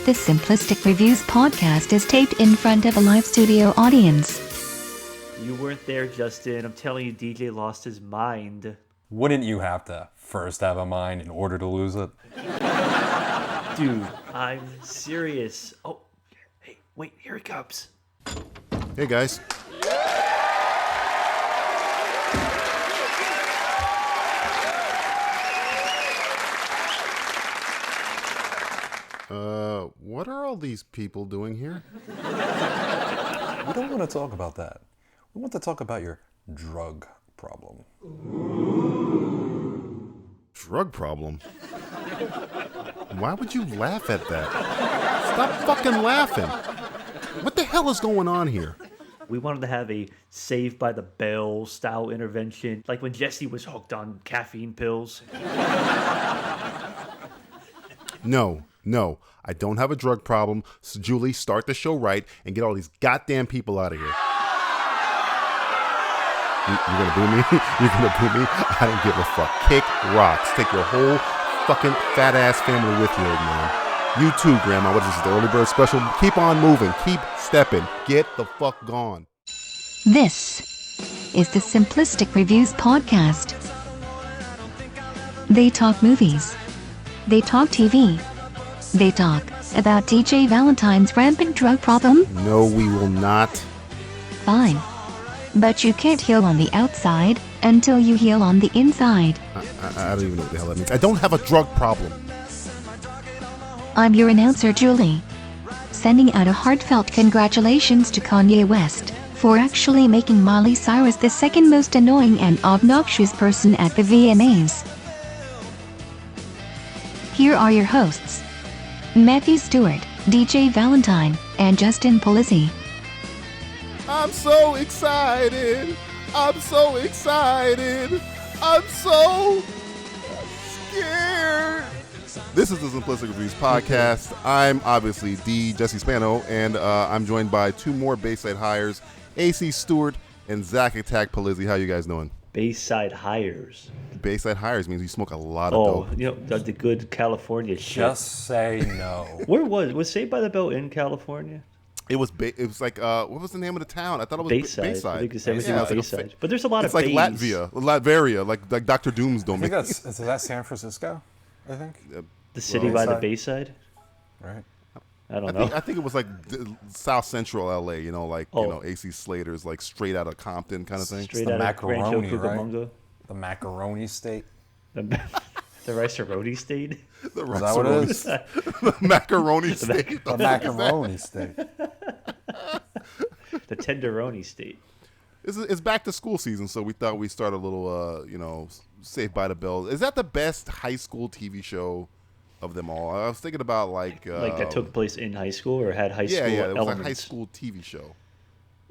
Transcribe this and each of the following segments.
The Simplistic Reviews Podcast is taped in front of a live studio audience. You weren't there, Justin. I'm telling you, DJ lost his mind. Wouldn't you have to first have a mind in order to lose it? Dude, I'm serious. Oh, hey, wait, here it comes. Hey, guys. What are all these people doing here? We don't want to talk about that. We want to talk about your drug problem. Drug problem? Why would you laugh at that? Stop fucking laughing. What the hell is going on here? We wanted to have a Saved by the Bell style intervention, like when Jesse was hooked on caffeine pills. No, I don't have a drug problem. So Julie, start the show right and get all these goddamn people out of here. You're gonna boo me? You're gonna boo me? I don't give a fuck. Kick rocks. Take your whole fucking fat ass family with you, man. You too, Grandma. What is this, the early bird special? Keep on moving. Keep stepping. Get the fuck gone. This is the Simplistic Reviews Podcast. They talk movies. They talk TV. They talk about DJ Valentine's rampant drug problem. No, we will not. Fine. But you can't heal on the outside until you heal on the inside. I don't even know what the hell that means. I don't have a drug problem. I'm your announcer, Julie. Sending out a heartfelt congratulations to Kanye West for actually making Miley Cyrus the second most annoying and obnoxious person at the VMAs. Here are your hosts, Matthew Stewart, DJ Valentine, and Justin Polizzi. I'm so excited. I'm so excited. I'm so scared. This is the Simplistic Reviews Podcast. I'm obviously Jesse Spano, and I'm joined by two more Bayside hires, AC Stewart and Zach Attack Polizzi. How you guys doing? Bayside hires. Bayside hires means you smoke a lot of dope. You know, the good California shit. Just say no. Where was Saved by the Bell in California? It was like what was the name of the town? I thought it was Bayside. I think it's everything was Bayside. But there's a lot it's of like Latveria, like Dr. Doom's I think domain. is that San Francisco? I think. The city by the Bayside? Right. I don't know. I think it was like South Central LA, you know, like AC Slater's like straight out of Compton kind of thing. Straight the out macaroni, of Rancho Cucamonga. Right? The macaroni state. The rice-a-roni state? The Is that what it is? The macaroni state. The macaroni state. The tenderoni state. It's back to school season, so we thought we'd start a little, Saved by the Bell. Is that the best high school TV show of them all? I was thinking about like that took place in high school or had high school elements. Yeah, it was elements. a high school TV show.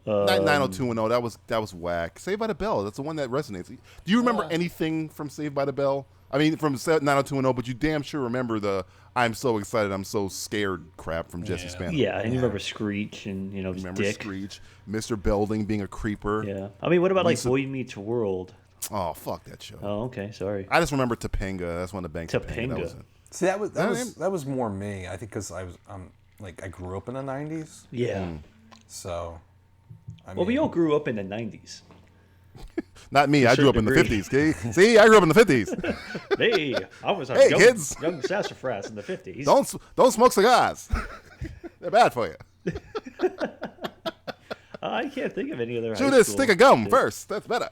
90210, that was whack. Saved by the Bell, that's the one that resonates. Do you remember anything from Saved by the Bell? I mean, from 90210, but you damn sure remember the "I'm so excited, I'm so scared" crap from Jesse Spano. Yeah, and you remember Screech and his remember dick. Screech, Mr. Belding being a creeper. Yeah, I mean, what about like Boy Meets World? Oh, fuck that show. Oh, okay, sorry. I just remember Topanga. That's one of the banks. Topanga. See, that was more me. I think because I grew up in the 90s. Yeah. So. Well, we all grew up in the 90s. Not me. I grew up in the 50s. Okay? See, I grew up in the 50s. Hey, I was a kids. young sassafras in the 50s. Don't smoke cigars. They're bad for you. I can't think of any other. Chew this stick of gum first. That's better.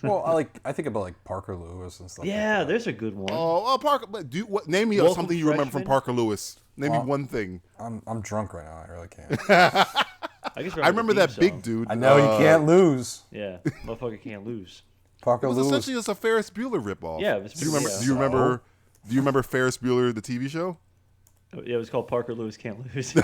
Well, I think about like Parker Lewis and stuff. Yeah, like that. there's a good one. Oh, Parker. Name me something you remember from Parker Lewis. Name me one thing. I'm drunk right now. I really can't. I remember that big dude. I know you can't lose. Yeah, motherfucker can't lose. Parker Lewis. It was essentially just a Ferris Bueller ripoff. Yeah, it was. Do you remember Ferris Bueller, the TV show? Yeah, it was called Parker Lewis Can't Lose.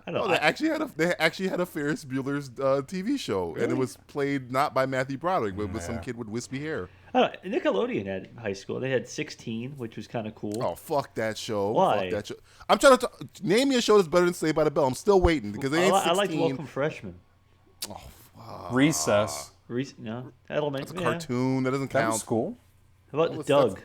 I don't know. They actually had a Ferris Bueller's TV show, really? And it was played not by Matthew Broderick, but with some kid with wispy hair. Nickelodeon had high school. They had 16, which was kind of cool. Oh, fuck that show! Why? Fuck that show. I'm trying to name me a show that's better than Saved by the Bell. I'm still waiting because they ain't 16. I liked Welcome Freshman. Oh, fuck. Recess. No, Elementary. That's a cartoon. That doesn't count. That was cool. How about Doug?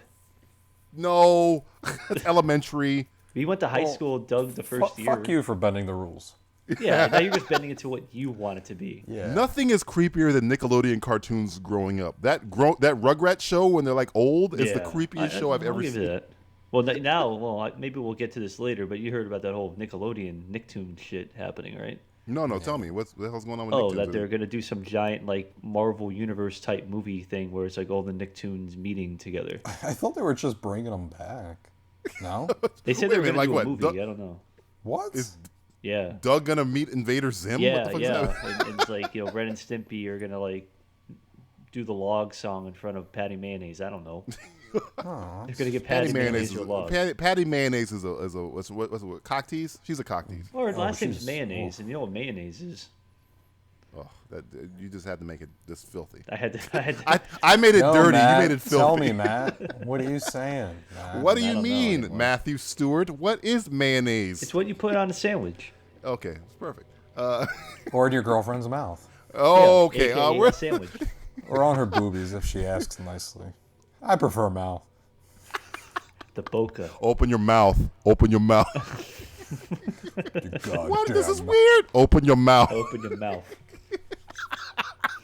No, that's elementary. We went to high school, Doug, the first year. Fuck you for bending the rules. Yeah, now you're just bending it to what you want it to be. Yeah. Nothing is creepier than Nickelodeon cartoons growing up. That Rugrats show when they're like old is the creepiest show I've ever seen. That. Well, now, maybe we'll get to this later, but you heard about that whole Nickelodeon Nicktoon shit happening, right? No, tell me. What the hell's going on with Nicktoons? Nicktoons? That they're going to do some giant, like, Marvel Universe type movie thing where it's like all the Nicktoons meeting together. I thought they were just bringing them back. No? They said they were going to do a what? movie. I don't know. What? Yeah. Doug gonna meet Invader Zim? Yeah, what the fuck yeah. Is that? And it's like, Ren and Stimpy are going to, like, do the log song in front of Patty Mayonnaise. I don't know. Oh, They're going to get Patty Mayonnaise to log. Patty Mayonnaise is a what? Cock tease? She's a cock tease. Or last name's Mayonnaise, and you know what mayonnaise is. Oh, that you just had to make it this filthy. I had to. I made it dirty. Matt, You made it filthy. Tell me, Matt. What are you saying? Matt? What do I you don't know mean, anymore. Matthew Stewart? What is mayonnaise? It's what you put on a sandwich. Okay, it's perfect. Or in your girlfriend's mouth. Oh, okay. AKA We're a sandwich. Or on her boobies if she asks nicely. I prefer mouth. The boca. Open your mouth. Open your mouth. What? This is weird. Open your mouth. Open your mouth.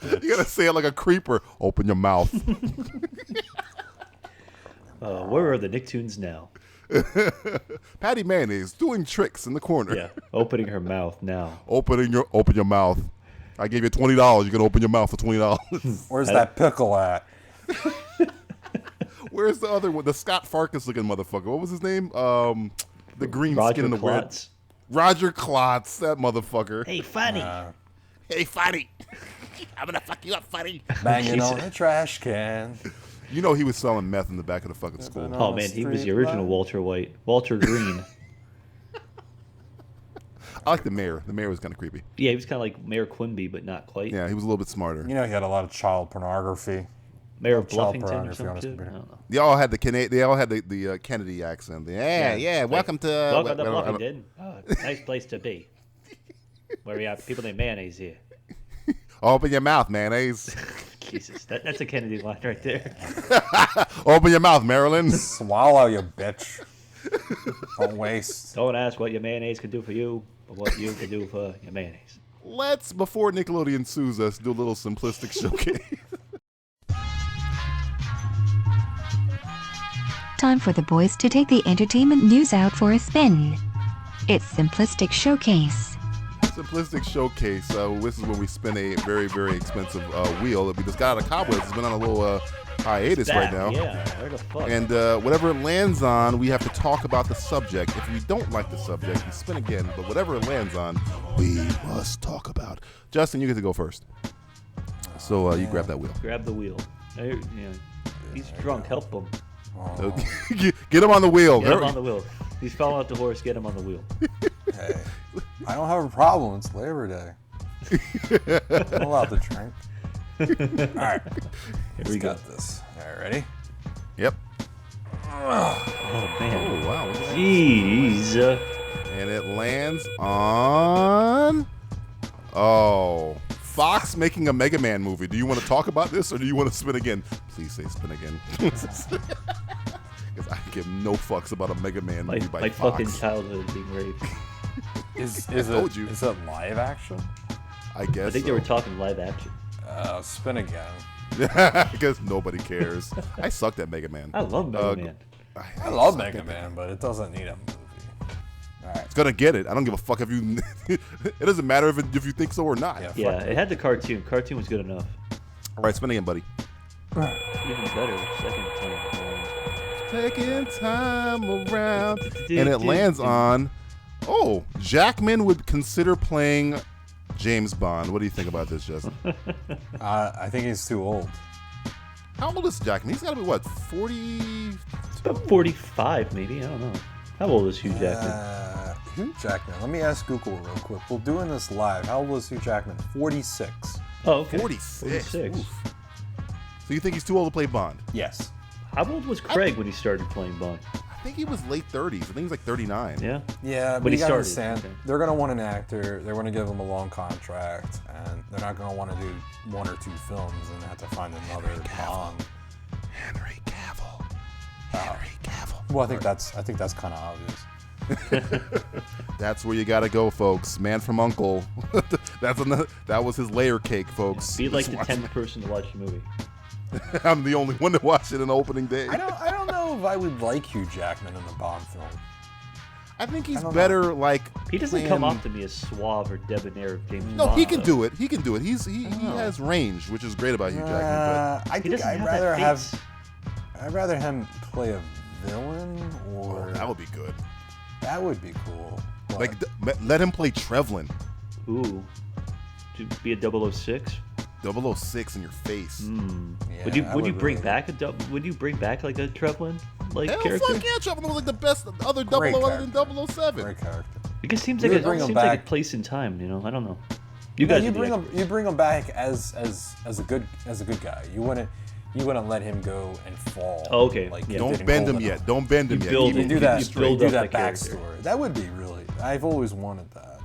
You gotta say it like a creeper. Open your mouth. Where are the Nicktoons now? Patty Mayonnaise doing tricks in the corner. Yeah, opening her mouth now. Open your mouth. I gave you $20. You can open your mouth for $20. Where's that pickle at? Where's the other one? The Scott Farkas looking motherfucker. What was his name? The green Roger skin and the weird. Klotz. Roger Klotz, that motherfucker. Hey, funny. Hey, funny. I'm gonna fuck you up, funny. Banging on a trash can. You know he was selling meth in the back of the fucking school. Oh man, he was the original Walter White. Walter Green. I like the mayor. The mayor was kind of creepy. Yeah, he was kind of like Mayor Quimby, but not quite. Yeah, he was a little bit smarter. You know he had a lot of child pornography. Mayor of Child Bluffington or pornography on something. his I computer. don't know. They all had the Kennedy accent. Yeah. Welcome to Welcome to Bluffington. Nice place to be. Where we have people named Mayonnaise here. Open your mouth, mayonnaise. Jesus, that's a Kennedy line right there. Open your mouth, Maryland. Swallow, you bitch. Don't waste. Don't ask what your mayonnaise can do for you, but what you can do for your mayonnaise. Let's, before Nickelodeon sues us, do a little simplistic showcase. Time for the boys to take the entertainment news out for a spin. It's Simplistic Showcase. Simplistic showcase. This is when we spin a very, very expensive wheel that we just got out of cobwebs. It's been on a little hiatus right now. Yeah, where the fuck? And whatever it lands on, we have to talk about the subject. If we don't like the subject, we spin again. But whatever it lands on, we must talk about. Justin, you get to go first. So you grab that wheel. Grab the wheel. He's drunk. Help him. Get him on the wheel. Get him on the wheel. He's falling off the horse. Get him on the wheel. Hey, I don't have a problem. It's Labor Day. I'm allowed to drink. All right. Here we go. Got this. All right, ready? Yep. Oh, man. Oh, wow. Jeez. And it lands on... Oh. Fox making a Mega Man movie. Do you want to talk about this, or do you want to spin again? Please say spin again. Because I give no fucks about a Mega Man movie by my Fox. fucking childhood being raped. Is it live action? I guess I think they were talking live action. Spin again. Because nobody cares. I sucked at Mega Man. I love Mega Man. I love Mega Man, but it doesn't need a movie. All right. It's gonna get it. I don't give a fuck if you. It doesn't matter if you think so or not. Yeah, it had the cartoon. Cartoon was good enough. All right, spin again, buddy. Even better, second time. Taking time around, and it lands on. Oh, Jackman would consider playing James Bond. What do you think about this, Justin? I think he's too old. How old is Jackman? He's got to be what, 40? About 45, maybe. I don't know. How old is Hugh Jackman? Hugh Jackman. Let me ask Google real quick. We're doing this live. How old is Hugh Jackman? 46. Oh, okay. 46. Oof. So you think he's too old to play Bond? Yes. How old was Craig when he started playing Bond? I think he was late 30s. I think he was like 39. Yeah? Yeah, When but he you gotta started, understand, okay. they're going to want an actor. They're going to give him a long contract, and they're not going to want to do one or two films and have to find another Bond. Henry Cavill. Well, I think that's kind of obvious. That's where you gotta go, folks. Man from Uncle. That was his layer cake, folks. Be like the 10th person to watch the movie. I'm the only one to watch it on opening day. I don't know if I would like Hugh Jackman in the Bond film. I think he's better like. He doesn't come off to me as suave or debonair James Bond. No, he can do it. He can do it. He has range, which is great about Hugh Jackman. But I think I'd rather him play a villain or that would be good. That would be cool. But Like let him play Trevlin. Ooh, to be a 006. 006 in your face. yeah, Would you bring back like a Trevlin Hell character? fuck yeah, Trevlin was like the best other Great 00 other than character. 007. Great character. It just seems You like would bring him like a back- place in time. I don't know. You bring him back as a good guy. You wouldn't let him go and fall. Oh, okay. Like, Yeah. you Don't did in bend him Goldeneye. yet. Don't bend him You yet. build Keep him. him- You do that. You build You do up that the character. backstory. That would be really. I've always wanted that.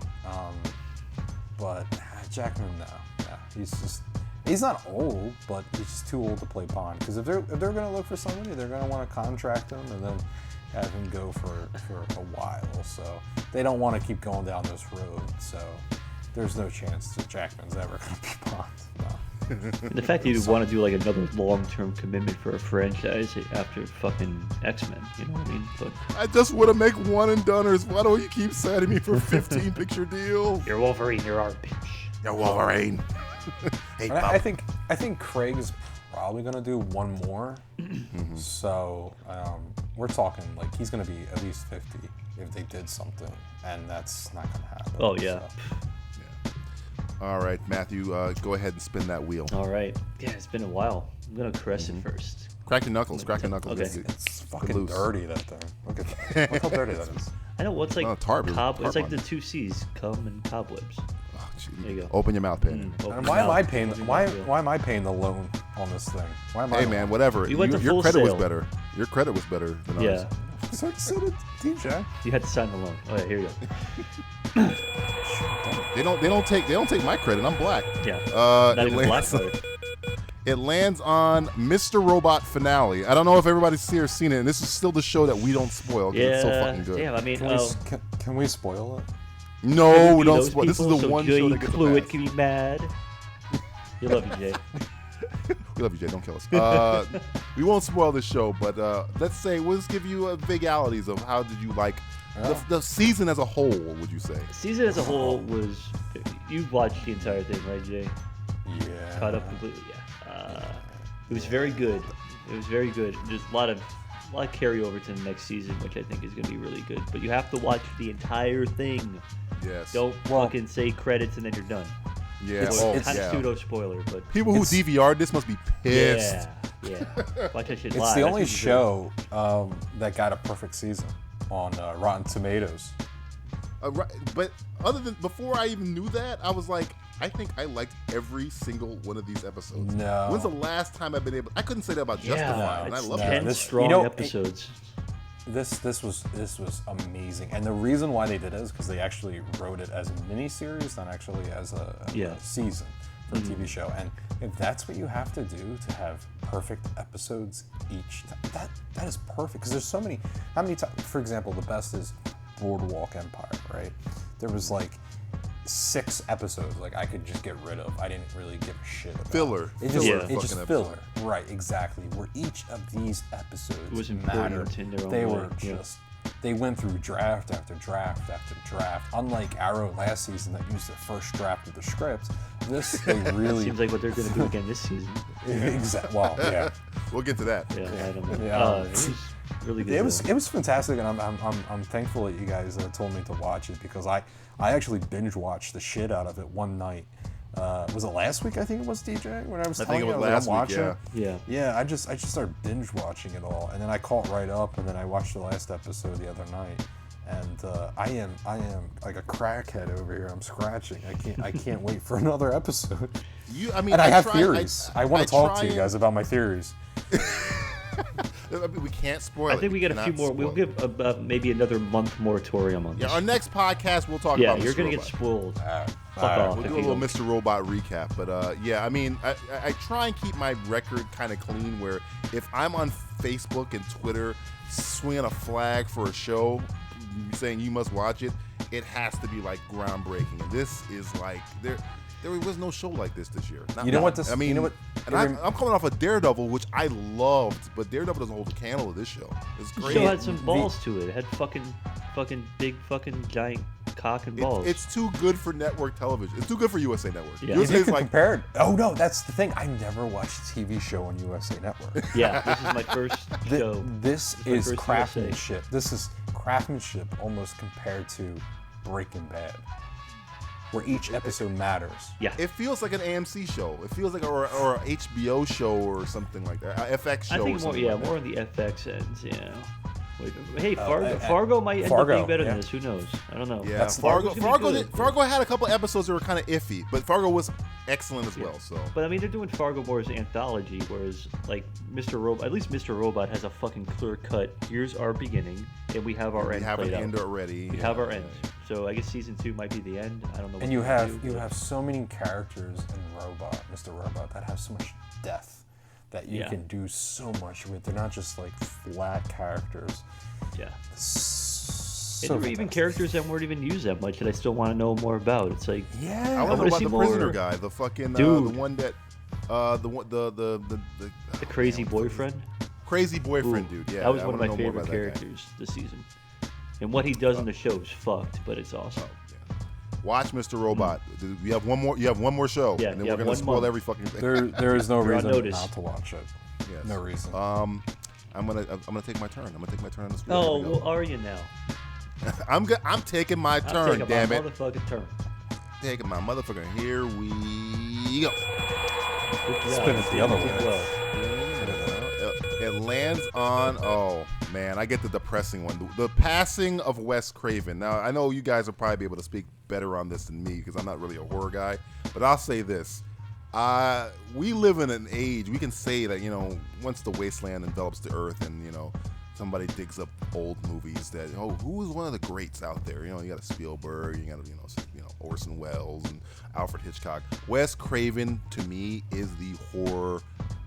But Jackman, no, he's not old, but he's just too old to play Bond. Because if they're gonna look for somebody, they're gonna want to contract him and then have him go for a while. So they don't want to keep going down this road. So there's no chance that Jackman's ever gonna be Bond. No. The fact that you'd want to do like another long-term commitment for a franchise after fucking X-Men, you know what I mean? But I just want to make one and doneers. Why don't you keep signing me for 15 picture deal? you're Wolverine, you're our bitch. Yo, Wolverine. Hey, And Bob. I think Craig's probably gonna do one more. So we're talking like he's gonna be at least 50 if they did something, and that's not gonna happen. Oh yeah. So. All right, Matthew, go ahead and spin that wheel. All right. Yeah, it's been a while. I'm gonna caress it first. Crack your knuckles. Crack your knuckles. Okay. It's fucking loose. dirty, that thing. Look at that. Look how dirty that is. I know what's like Oh, tarp. It's Tarp like on the it. 2 C's, cum and cobwebs. Oh, gee. There you go. Open your mouth, Penny. Open And your why am mouth. I paying? Open your Why mouth. am I paying the loan on this thing? Why am I? Hey, the man, loan? whatever. You went to Your full credit was sale. better. Your credit was better than ours. Yeah. So did DJ. You had to sign the loan. Oh yeah, here you go. They don't take my credit. I'm black. Yeah. Not Not even black color. It lands on Mr. Robot finale. I don't know if everybody's here seen it, and this is still the show that we don't spoil because Yeah. it's so fucking good. Damn, I mean, Can we spoil it? No, we don't those spoil. This is people, the so one Jay show that gets Cluett passed. can be mad. You love you, Jay. We love you, Jay. Don't kill us. We won't spoil this show, but let's say we'll just give you vigalities of how did you like the season as a whole. Would you say? Season as a whole was. You watched the entire thing, right, Jay? Yeah. Caught up completely. Yeah. It was very good. It was very good. There's a lot of carryover to the next season, which I think is going to be really good. But you have to watch the entire thing. Yes. Don't fucking say credits and then you're done. Yeah. It's- Oh, it's- Kind of yeah. pseudo spoiler, but People who DVR'd this must be pissed. yeah. Watch that shit It's live. the That's only what you show that got a perfect season on Rotten Tomatoes. Right, but other than before I even knew that, I was like, I think I liked every single one of these episodes. No. When's the last time I've been able? I couldn't say that about do. Justified, and I it's love 10 it. This- strong you know, episodes. This was amazing, and the reason why they did it is because they actually wrote it as a miniseries, not actually as a season for a TV show. And if that's what you have to do to have perfect episodes each time, that is perfect. Because there's so many. How many times? For example, the best is Boardwalk Empire, right? There was like 6 episodes like I could just get rid of. I didn't really give a shit about. Filler. It just, Filler it just fucking filler. Right, exactly. Where each of these episodes was mattered. important in their own They way, were yeah. just they went through draft after draft after draft. Unlike Arrow last season that used their first draft of the script, this they really Seems like what they're going to do again this season. exactly. Well, yeah. We'll get to that. Yeah, I don't know. Yeah. It was really good. It was fantastic, and I'm thankful that you guys told me to watch it because I actually binge watched the shit out of it one night. Was it last week? I think it was DJ when I was I telling think it you was I was last week, watching. Yeah. Yeah, I just started binge watching it all, and then I caught right up, and then I watched the last episode the other night, and I am like a crackhead over here. I'm scratching. I can't wait for another episode. I mean, And I have try- theories. I want to talk to you and- guys about my theories. We can't spoil it. I think we get a few more. We'll give maybe another month moratorium on this. Yeah, our next podcast we'll talk about Mr. You're gonna Robot. get spoiled. Fuck off. We'll do a little Mr. Robot recap, but yeah, I mean, I try and keep my record kind of clean. Where if I'm on Facebook and Twitter swinging a flag for a show, saying you must watch it, it has to be like groundbreaking. And this is like there was no show like this year. You know what? And I'm coming off of Daredevil, which I loved, but Daredevil doesn't hold a candle to this show. It's great. The show had some balls to it. It had fucking big giant cock and balls. It's too good for network television. It's too good for USA Network. Yeah. USA's like compared. Oh no, that's the thing. I never watched a TV show on USA Network. Yeah, this is my first show. This is craftsmanship. This is craftsmanship almost compared to Breaking Bad, where each episode matters. Yeah. It feels like an AMC show. It feels like or an HBO show or something like that. FX show. I think or something like more that. on the FX ends. Yeah. Hey, Fargo might end up being better than this. Who knows? I don't know. Yeah, Fargo had a couple episodes that were kind of iffy, but Fargo was excellent as well. So, but I mean, they're doing Fargo more as an anthology, whereas like Mr. Robot, at least Mr. Robot has a fucking clear cut. Here's our beginning, and we have our end. We have an out. end already. We have our end. So I guess season 2 might be the end. I don't know. And you have so many characters in Mr. Robot, that have so much depth that you can do so much with. They're not just like flat characters. Yeah. So and there were even characters that weren't even used that much that I still want to know more about. It's like, I want to know about the prisoner guy, the fucking the one that the crazy boyfriend. Crazy boyfriend dude. Yeah, that was one of my favorite characters this season. And what he does in the show is fucked, but it's awesome. Watch Mr. Robot. You have one more show, and then we're gonna spoil every fucking thing. There is no reason not to watch it. Yes. No reason. I'm gonna take my turn. I'm gonna take my turn on the screen. Oh, well, are you now? I'm taking my turn. Damn it! Motherfucking turn. Taking my motherfucking. Here we go. Spin it the other way. It lands on. Oh man, I get the depressing one. The passing of Wes Craven. Now I know you guys will probably be able to speak better on this than me because I'm not really a horror guy. But I'll say this. We live in an age, we can say that, once the wasteland envelops the earth and, somebody digs up old movies that, who is one of the greats out there? You got a Spielberg, you got, Orson Welles and Alfred Hitchcock. Wes Craven, to me, is the horror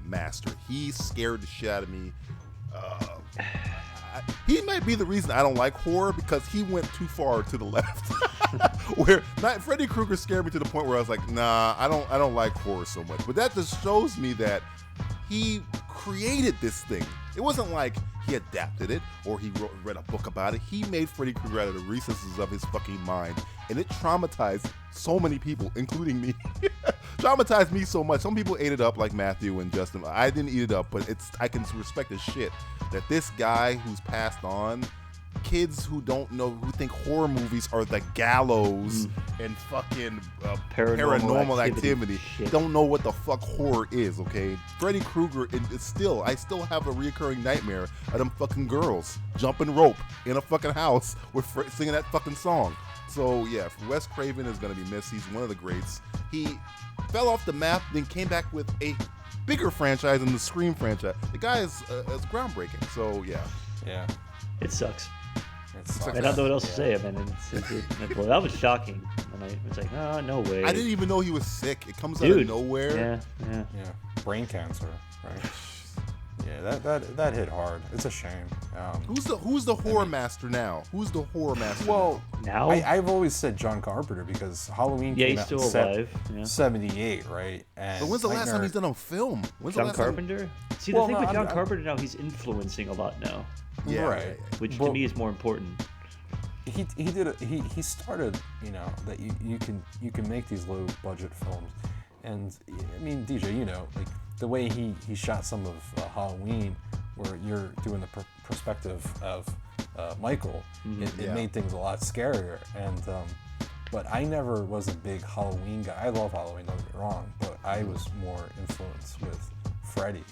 master. He scared the shit out of me. He might be the reason I don't like horror because he went too far to the left. Where Freddy Krueger scared me to the point where I was like, nah, I don't like horror so much. But that just shows me that he created this thing. It wasn't like he adapted it or he read a book about it. He made Freddy Krueger out of the recesses of his fucking mind, and it traumatized so many people, including me. Traumatized me so much. Some people ate it up, like Matthew and Justin. I didn't eat it up, but I can respect the shit that this guy who's passed on. Kids who don't know, who think horror movies are the gallows and fucking paranormal activity don't know what the fuck horror is, okay? Freddy Krueger, I still have a reoccurring nightmare of them fucking girls jumping rope in a fucking house with singing that fucking song. So yeah, Wes Craven is going to be missed. He's one of the greats. He fell off the map, then came back with a bigger franchise than the Scream franchise. The guy is groundbreaking. So yeah. Yeah. It sucks. I don't know what else to say. I mean, that was shocking. And I was like, oh, no way. I didn't even know he was sick. It comes out of nowhere. Yeah. Brain cancer, right? Yeah, that hit hard. It's a shame. Who's the horror master now? Who's the horror master? Well, now I've always said John Carpenter because Halloween came out he's still alive. 78, right? And but when's the last time he's done a film? John Carpenter? See, the thing with John Carpenter now, he's influencing a lot now. Yeah, right. Which to me is more important. He started, that you can make these low budget films, and I mean, DJ, like the way he shot some of Halloween, where you're doing the perspective of Michael, it made things a lot scarier. And but I never was a big Halloween guy. I love Halloween, don't get me wrong, but I was more influenced with Freddy.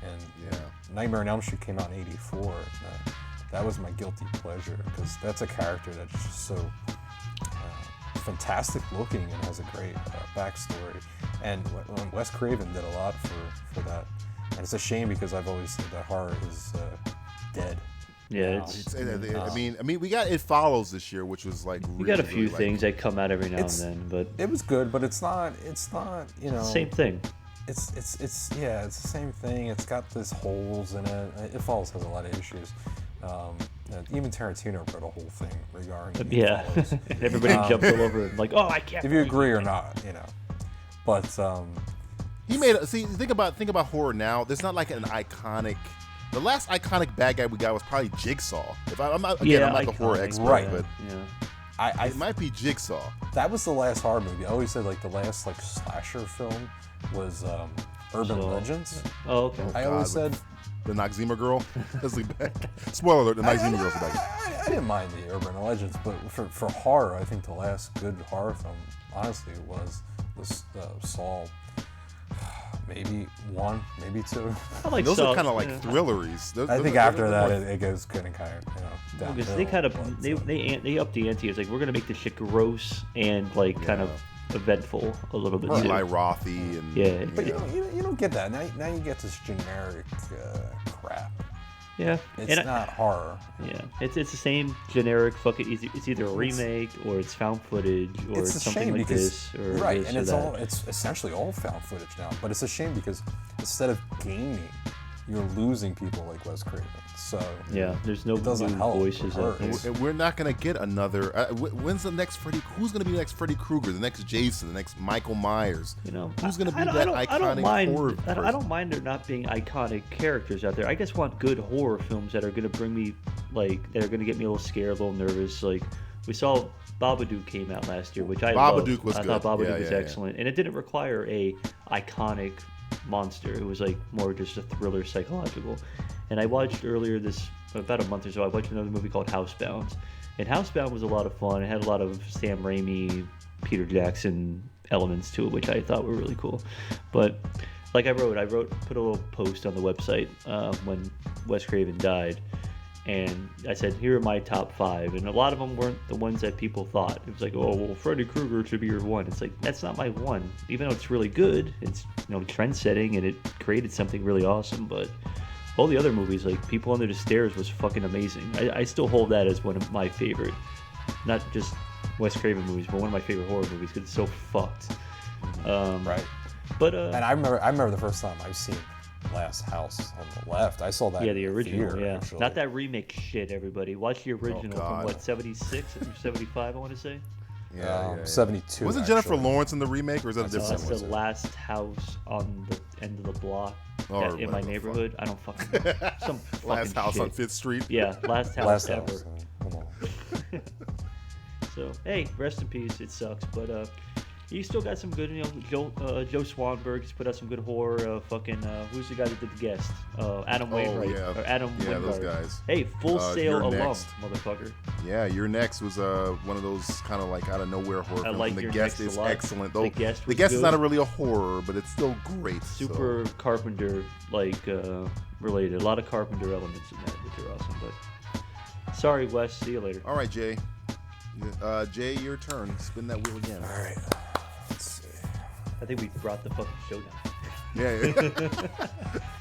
And Nightmare on Elm Street came out in '84. That was my guilty pleasure because that's a character that's just so fantastic looking and has a great backstory. And Wes Craven did a lot for that. And it's a shame because I've always said that horror is dead. Yeah, I mean, we got It Follows this year, which was like we got a few things that come out every now and then, but it was good, but it's not same thing. It's the same thing. It's got these holes in it. It Follows has a lot of issues. Even Tarantino wrote a whole thing regarding It Follows. Everybody jumped all over it, like, oh, I can't. If you agree or not, but he made. Think about horror now. There's not like an iconic. The last iconic bad guy we got was probably Jigsaw. I'm not the horror expert, right? But it might be Jigsaw. That was the last horror movie. I always said like the last like slasher film was Urban Legends. Oh, okay. I always said the Noxzema girl. Spoiler alert: the Noxzema girl's back. I didn't mind the Urban Legends, but for horror, I think the last good horror film, honestly, was the Saw. Maybe one, maybe two. I like those Saw, are kind of like thrilleries. I think after that it goes kind of downhill. Because they kind of they up the ante. It's like we're gonna make this shit gross and like kind of eventful a little bit too. Eli Rothy and but you don't get that now. You get this generic crap. Yeah, it's not horror. Yeah, it's the same generic fucking. It's either a remake or it's found footage or it's something like this or right, this and or it's that. it's essentially all found footage now. But it's a shame because instead of gaining, you're losing people like Wes Craven. So yeah, there's no new voices out there. We're not gonna get another. When's the next Freddy? Who's gonna be the next Freddy Krueger? The next Jason? The next Michael Myers? Who's gonna be that iconic horror person? I don't mind there not being iconic characters out there. I just want good horror films that are gonna bring me that are gonna get me a little scared, a little nervous. Like we saw Babadook came out last year, which I loved. I thought Babadook was excellent, and it didn't require a iconic monster. It was like more just a thriller, psychological. And I watched earlier about a month or so, I watched another movie called Housebound. And Housebound was a lot of fun. It had a lot of Sam Raimi, Peter Jackson elements to it, which I thought were really cool. But like put a little post on the website when Wes Craven died. And I said, here are my top 5. And a lot of them weren't the ones that people thought. It was like, oh, well, Freddy Krueger should be your one. It's like, that's not my one. Even though it's really good, it's trend setting and it created something really awesome. But all the other movies, like People Under the Stairs was fucking amazing. I still hold that as one of my favorite, not just Wes Craven movies, but one of my favorite horror movies because it's so fucked. Right. But and I remember the first time I've seen Last House on the Left. I saw that. Yeah, the original. Theater, actually. Not that remake shit. Everybody, watch the original from 76 or 75. I want to say. Yeah, 72. Wasn't Jennifer Lawrence in the remake, or is that a different one? That's the last house on the end of the block in my neighborhood. I don't fucking know. Some last house shit. on 5th Street. Yeah, last house ever. House. So hey, rest in peace. It sucks, but you still got some good. Joe Swanberg's put out some good horror. Who's the guy that did The Guest? Adam Wainwright or Adam Wingard. Yeah, those guys. Hey, Full Sail alum, Next. motherfucker. Yeah, Your Next was one of those kind of like out of nowhere horror films. Like The Your Guest Next is a lot. excellent. The Guest is not really a horror, but it's still great. Super Carpenter related. A lot of Carpenter elements in that, which are awesome. But sorry, Wes. See you later. All right, Jay. Jay, your turn. Spin that wheel again. All right. Let's see. I think we brought the fucking show down. Yeah.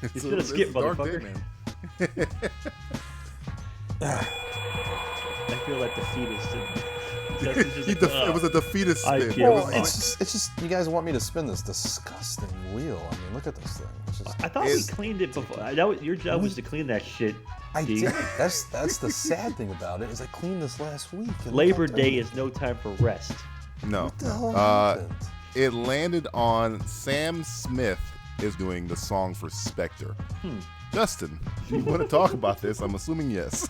You should have skipped, motherfucker. I feel like defeatist. It was a defeatist spin. It's just you guys want me to spin this disgusting wheel. I mean, look at this thing. I thought we cleaned it before. Your job was to clean that shit. I did. That's the sad thing about it is I cleaned this last week. Labor Day is no time for rest. No. What the hell happened? It landed on Sam Smith is doing the song for Spectre. Justin, do you want to talk about this? I'm assuming yes.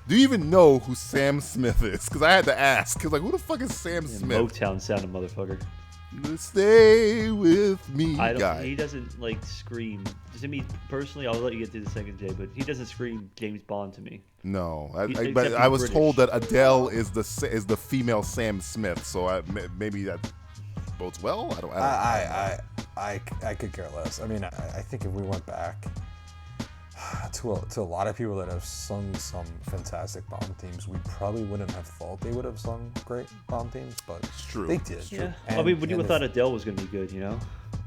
Do you even know who Sam Smith is? Because I had to ask. Because who the fuck is Sam Smith? Motown sounding motherfucker. Stay with me, guy. He doesn't scream. To me personally, I'll let you get to the second, Jay, but he doesn't scream James Bond to me. No, but I was told that Adele is the female Sam Smith, so maybe that bodes well. I could care less. I mean, I think if we went back to a lot of people that have sung some fantastic Bond themes, we probably wouldn't have thought they would have sung great Bond themes, but it's true. They did. Yeah. I mean, would you have thought Adele was going to be good,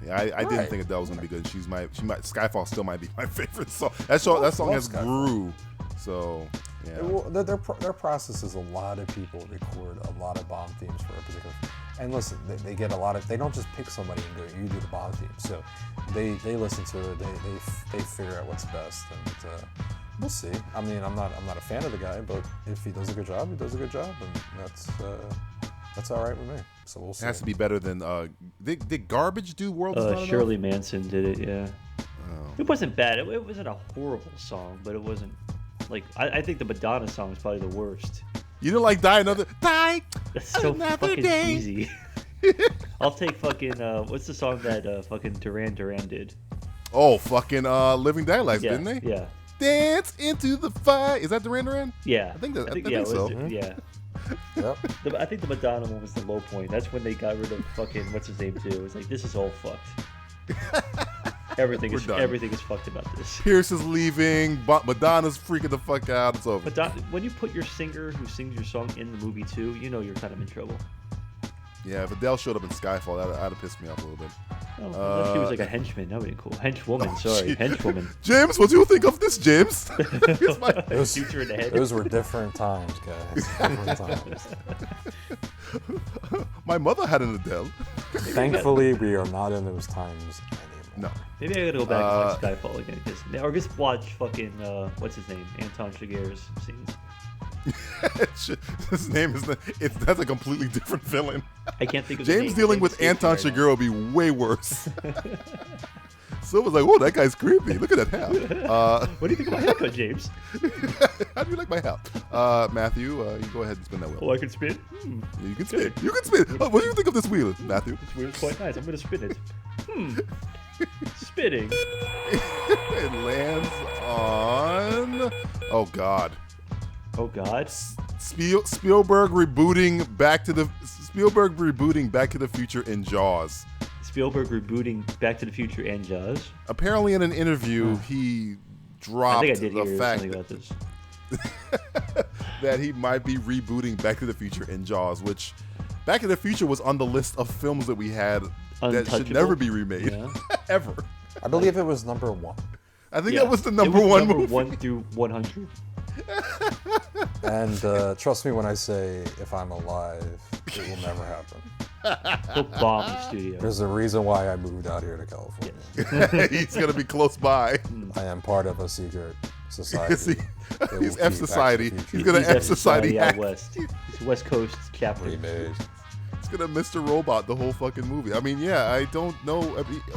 Yeah, I didn't think Adele was gonna be good. Skyfall still might be my favorite song. That song has grew. So yeah. Well, their process is a lot of people record a lot of bomb themes for a particular. And listen, they get a lot of. They don't just pick somebody and go, "You do the bomb theme." So they listen to it. They figure out what's best, and we'll see. I mean, I'm not a fan of the guy, but if he does a good job, he does a good job, and that's all right with me. So we'll see. It has to be better than. Did Garbage do World Is Not Enough? Shirley Manson did it. Yeah. Oh. It wasn't bad. It wasn't a horrible song, but it wasn't. Like, I think the Madonna song is probably the worst. You don't like Die Another Day? That's so fucking easy. I'll take fucking, what's the song that fucking Duran Duran did? Oh, fucking Living Daylights, yeah, didn't they? Yeah. Dance into the fire. Is that Duran Duran? Yeah. I think so. Yeah. Yep. I think the Madonna one was the low point. That's when they got rid of fucking, what's his name too? It was like, this is all fucked. Everything is fucked about this. Pierce is leaving. Madonna's freaking the fuck out. It's over. When you put your singer who sings your song in the movie too, you know you're kind of in trouble. Yeah, if Adele showed up in Skyfall, that'd have pissed me off a little bit. She was like a henchman. That would be cool. Henchwoman, sorry. Henchwoman. James, what do you think of this, James? Future in the head. Those were different times, guys. Different times. My mother had an Adele. Thankfully, we are not in those times anymore. No. Maybe I gotta go back and watch Skyfall again. Or just watch fucking, what's his name? Anton Chigurh's scenes. His name that's a completely different villain. I can't think of James dealing with Anton Chigurh would be way worse. So it was like, whoa, that guy's creepy. Look at that hat. What do you think of my haircut, James? How do you like my hat? Matthew, you go ahead and spin that wheel. Oh, I can spin? You can spin. You can spin. What do you think of this wheel, Matthew? This wheel is quite nice. I'm going to spin it. Spinning. It lands on... Oh, God. Oh, God. Spielberg rebooting Back to the Future in Jaws. Spielberg rebooting Back to the Future and Jaws. Apparently, in an interview, he dropped the fact about this. that he might be rebooting Back to the Future and Jaws, which Back to the Future was on the list of films that we had that should never be remade, ever. I believe it was number 1. I think that was the number one movie. 1 through 100. And trust me when I say, if I'm alive, it will never happen. He'll bomb the studio. There's a reason why I moved out here to California. He's gonna be close by. I am part of a secret society. He's F Society. He's gonna F Society out west. He's West Coast chapter. He's gonna Mr. Robot the whole fucking movie. I mean, yeah, I don't know.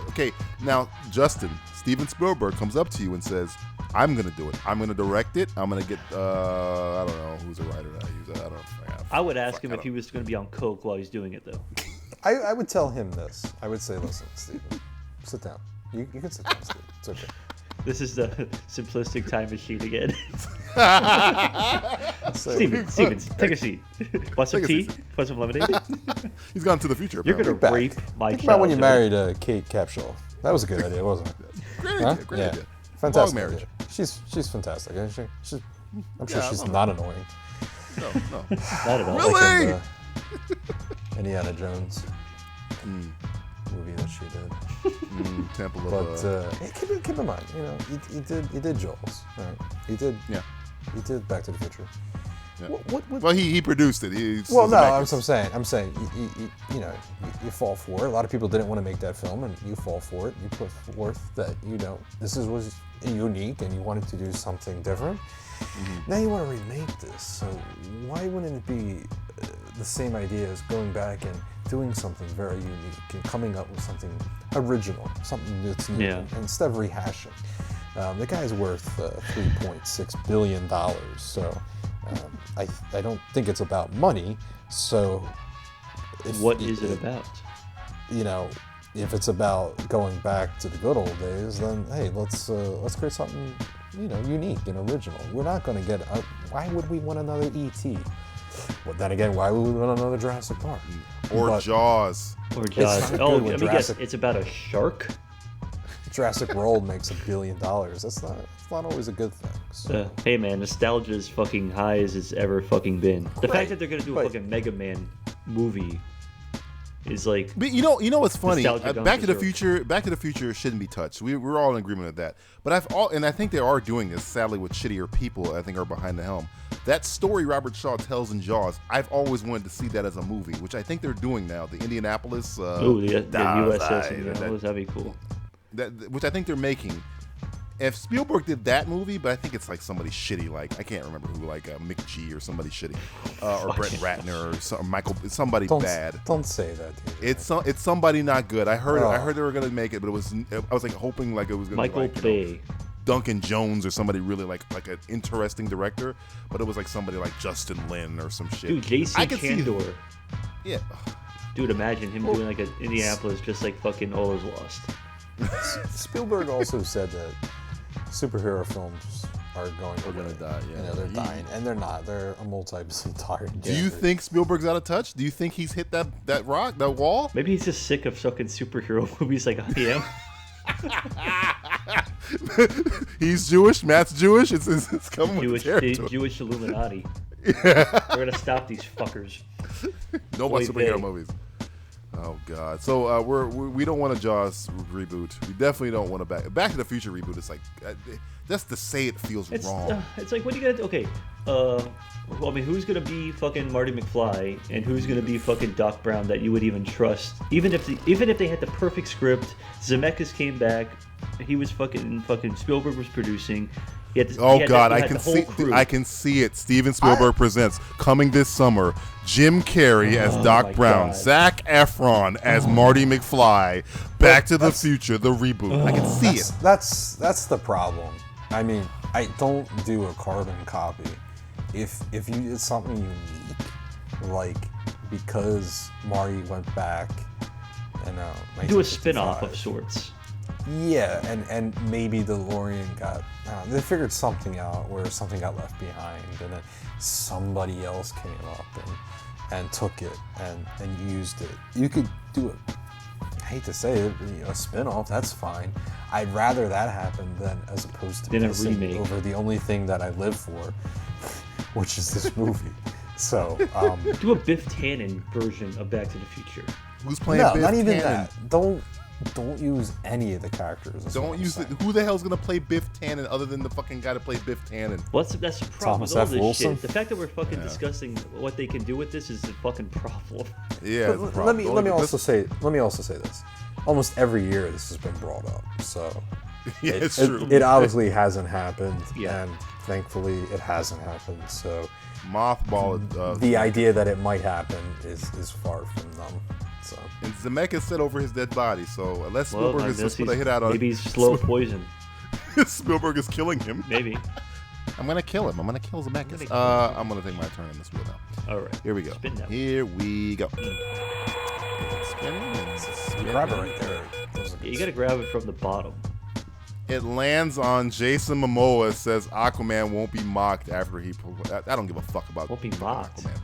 Okay, now Justin, Steven Spielberg comes up to you and says, "I'm gonna do it. I'm gonna direct it. I'm gonna get I don't know who's a writer that I use. I don't know. I would ask him if he was gonna be on coke while he's doing it though. I would tell him this. I would say, listen, Steven, sit down. You can sit down, Steven. It's okay. This is the simplistic time machine again. Steven, take a seat. Want some tea? Want some lemonade? He's gone to the future. You're going to rape my child. Think about when you married Kate Capshaw. That was a good idea, wasn't it? Great idea. Fantastic marriage. Idea. She's fantastic, isn't she? I'm sure she's not annoying. No. Not at all. Really? Like in, Indiana Jones movie that she did. Temple of. But keep in mind, you know, he did Jaws, right? He did Back to the Future. Yeah. What? Well, he produced it. I'm saying, you know, you fall for it. A lot of people didn't want to make that film, and you fall for it. You put forth that, you know, was unique, and you wanted to do something different. Mm-hmm. Now you want to remake this, so why wouldn't it be the same idea as going back and doing something very unique and coming up with something original, something that's new, instead of rehashing? The guy's worth $3.6 billion, so I don't think it's about money. So what is it about? You know, if it's about going back to the good old days, then hey, let's create something, you know, unique and original. We're not going to get. Why would we want another E.T.? Well, then again, why would we want another Jurassic Park? Or Jaws. Or Jaws. Oh, let me guess. It's about a shark. Jurassic World makes $1 billion. That's not always a good thing. So. Hey man, nostalgia is fucking high as it's ever fucking been. The fact that they're gonna do a fucking Mega Man movie is like. But you know what's funny? Back to the Future shouldn't be touched. We're all in agreement with that. But I think they are doing this. Sadly, with shittier people, I think are behind the helm. That story Robert Shaw tells in Jaws, I've always wanted to see that as a movie, which I think they're doing now. The Indianapolis. The USS. That'd be cool. Which I think they're making. If Spielberg did that movie, but I think it's like somebody shitty, like I can't remember who, like Mick G or somebody shitty, or Brett Ratner or somebody bad. Don't say that, dude. It's somebody not good. I heard they were gonna make it, but I was like hoping like it was gonna Michael be like, Duncan Jones or somebody really like an interesting director, but it was like somebody like Justin Lin or some shit. Dude, J.C. Candor. Yeah. Dude, imagine him doing like an Indianapolis, just like fucking All Is Lost. Spielberg also said that superhero films are going to die. Yeah, they're dying, and they're not. They're a multi-billion-dollar. Do you think Spielberg's out of touch? Do you think he's hit that wall? Maybe he's just sick of fucking superhero movies like I am. He's Jewish. Matt's Jewish. It's coming with the territory. Jewish Illuminati. Yeah. We're gonna stop these fuckers. No more superhero movies. Oh God! So we don't want a Jaws reboot. We definitely don't want a Back to the Future reboot. It's like just to say it feels wrong. It's like, what do you got? Okay, I mean, who's gonna be fucking Marty McFly, and who's gonna be fucking Doc Brown that you would even trust? Even if they had the perfect script, Zemeckis came back, he was fucking Spielberg was producing. I can see it. Steven Spielberg presents coming this summer. Jim Carrey as Doc Brown, Zac Efron as Marty McFly, Back to the Future, the reboot. I can see it. That's the problem. I mean, I don't do a carbon copy. If you did something unique, like because Marty went back, and do a spin-off of sorts. Yeah, and maybe DeLorean got... they figured something out where something got left behind, and then somebody else came up and took it and used it. You could do it. I hate to say it, a spin-off, that's fine. I'd rather that happen than as opposed to a remake over the only thing that I live for, which is this movie. So, do a Biff Tannen version of Back to the Future. Who's playing Biff Tannen? No, not even that. Don't use any of the characters. Don't use it. Who the hell's gonna play Biff Tannen other than the fucking guy to play Biff Tannen? That's the problem with all this shit. The fact that we're fucking discussing what they can do with this is a fucking problem. Yeah. Let me also say this. Almost every year this has been brought up. So yeah, it's true. It obviously hasn't happened, and thankfully it hasn't happened. So mothball. The idea that it might happen is far from them. So. And Zemeckis said over his dead body, so unless Spielberg is just put a hit out on maybe he's slow poison. Spielberg is killing him. Maybe. I'm gonna kill him. I'm gonna kill Zemeckis. I'm gonna take my turn on this wheel now. All right. Here we go. Here we go. Spinning. Grab it right there. Yeah, you gotta grab it from the bottom. It lands on Jason Momoa. Says Aquaman won't be mocked after he. I don't give a fuck about. Won't be mocked. Aquaman.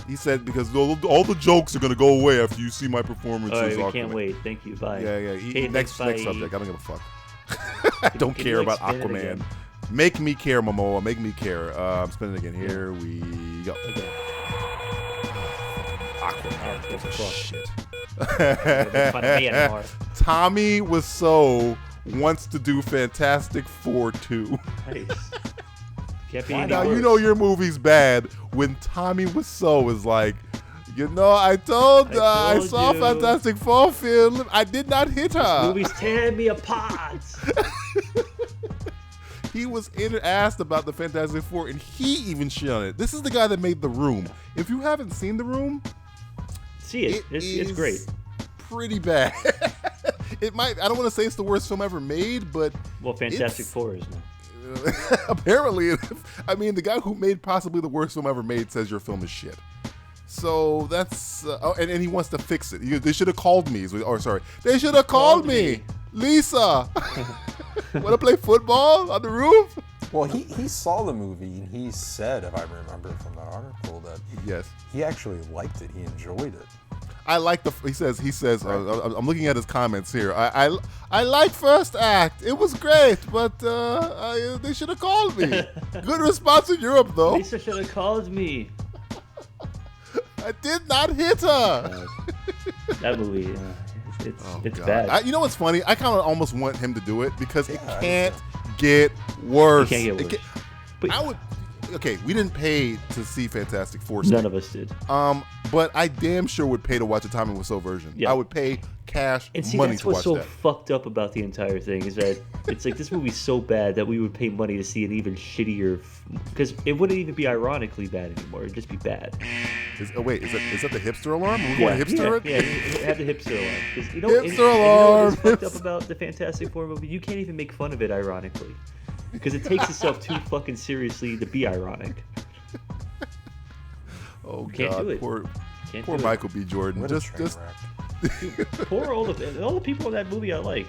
He said because all the jokes are gonna go away after you see my performance. All right, we can't wait. Thank you. Bye. Yeah. Next subject. I don't give a fuck. I don't care about Aquaman. Make me care, Momoa. Make me care. I'm spinning again. Here we go. Okay. Aquaman. Shit. Tommy Wiseau wants to do Fantastic Four 2. Nice. Can't be any now worse. You know your movie's bad when Tommy Wiseau is like, I saw you. Fantastic Four film. I did not hit her. This movie's tearing me apart. He was asked about the Fantastic Four, and he even shit on it. This is the guy that made The Room. If you haven't seen The Room, see it. It's great. Pretty bad. I don't want to say it's the worst film ever made, but Fantastic Four is now. Apparently, the guy who made possibly the worst film ever made says your film is shit. So that's and he wants to fix it. They should have called me. They should have called me. Lisa, want to play football on the roof? Well, he saw the movie and he said, if I remember from that article, that yes, he actually liked it. He enjoyed it. I like he says. I'm looking at his comments here. I like first act. It was great, but they should have called me. Good response in Europe, though. Lisa should have called me. I did not hit her. That movie, it's bad. You know what's funny? I kind of almost want him to do it because it can't get worse. It can't get worse. But I would. Okay, we didn't pay to see Fantastic Four. None of us did. But I damn sure would pay to watch a Tommy Wiseau version. Yeah. I would pay cash money to watch that. That's what's so fucked up about the entire thing is that it's like this movie's so bad that we would pay money to see an even shittier, because it wouldn't even be ironically bad anymore. It'd just be bad. Is that the hipster alarm? Are we going hipster? Yeah, it had the hipster alarm. Hipster alarm. What's fucked up about the Fantastic Four movie? You can't even make fun of it ironically. Because it takes itself too fucking seriously to be ironic. Oh, can't God. Do it. Poor Michael B. Jordan. What just Dude, poor all the people in that movie I like.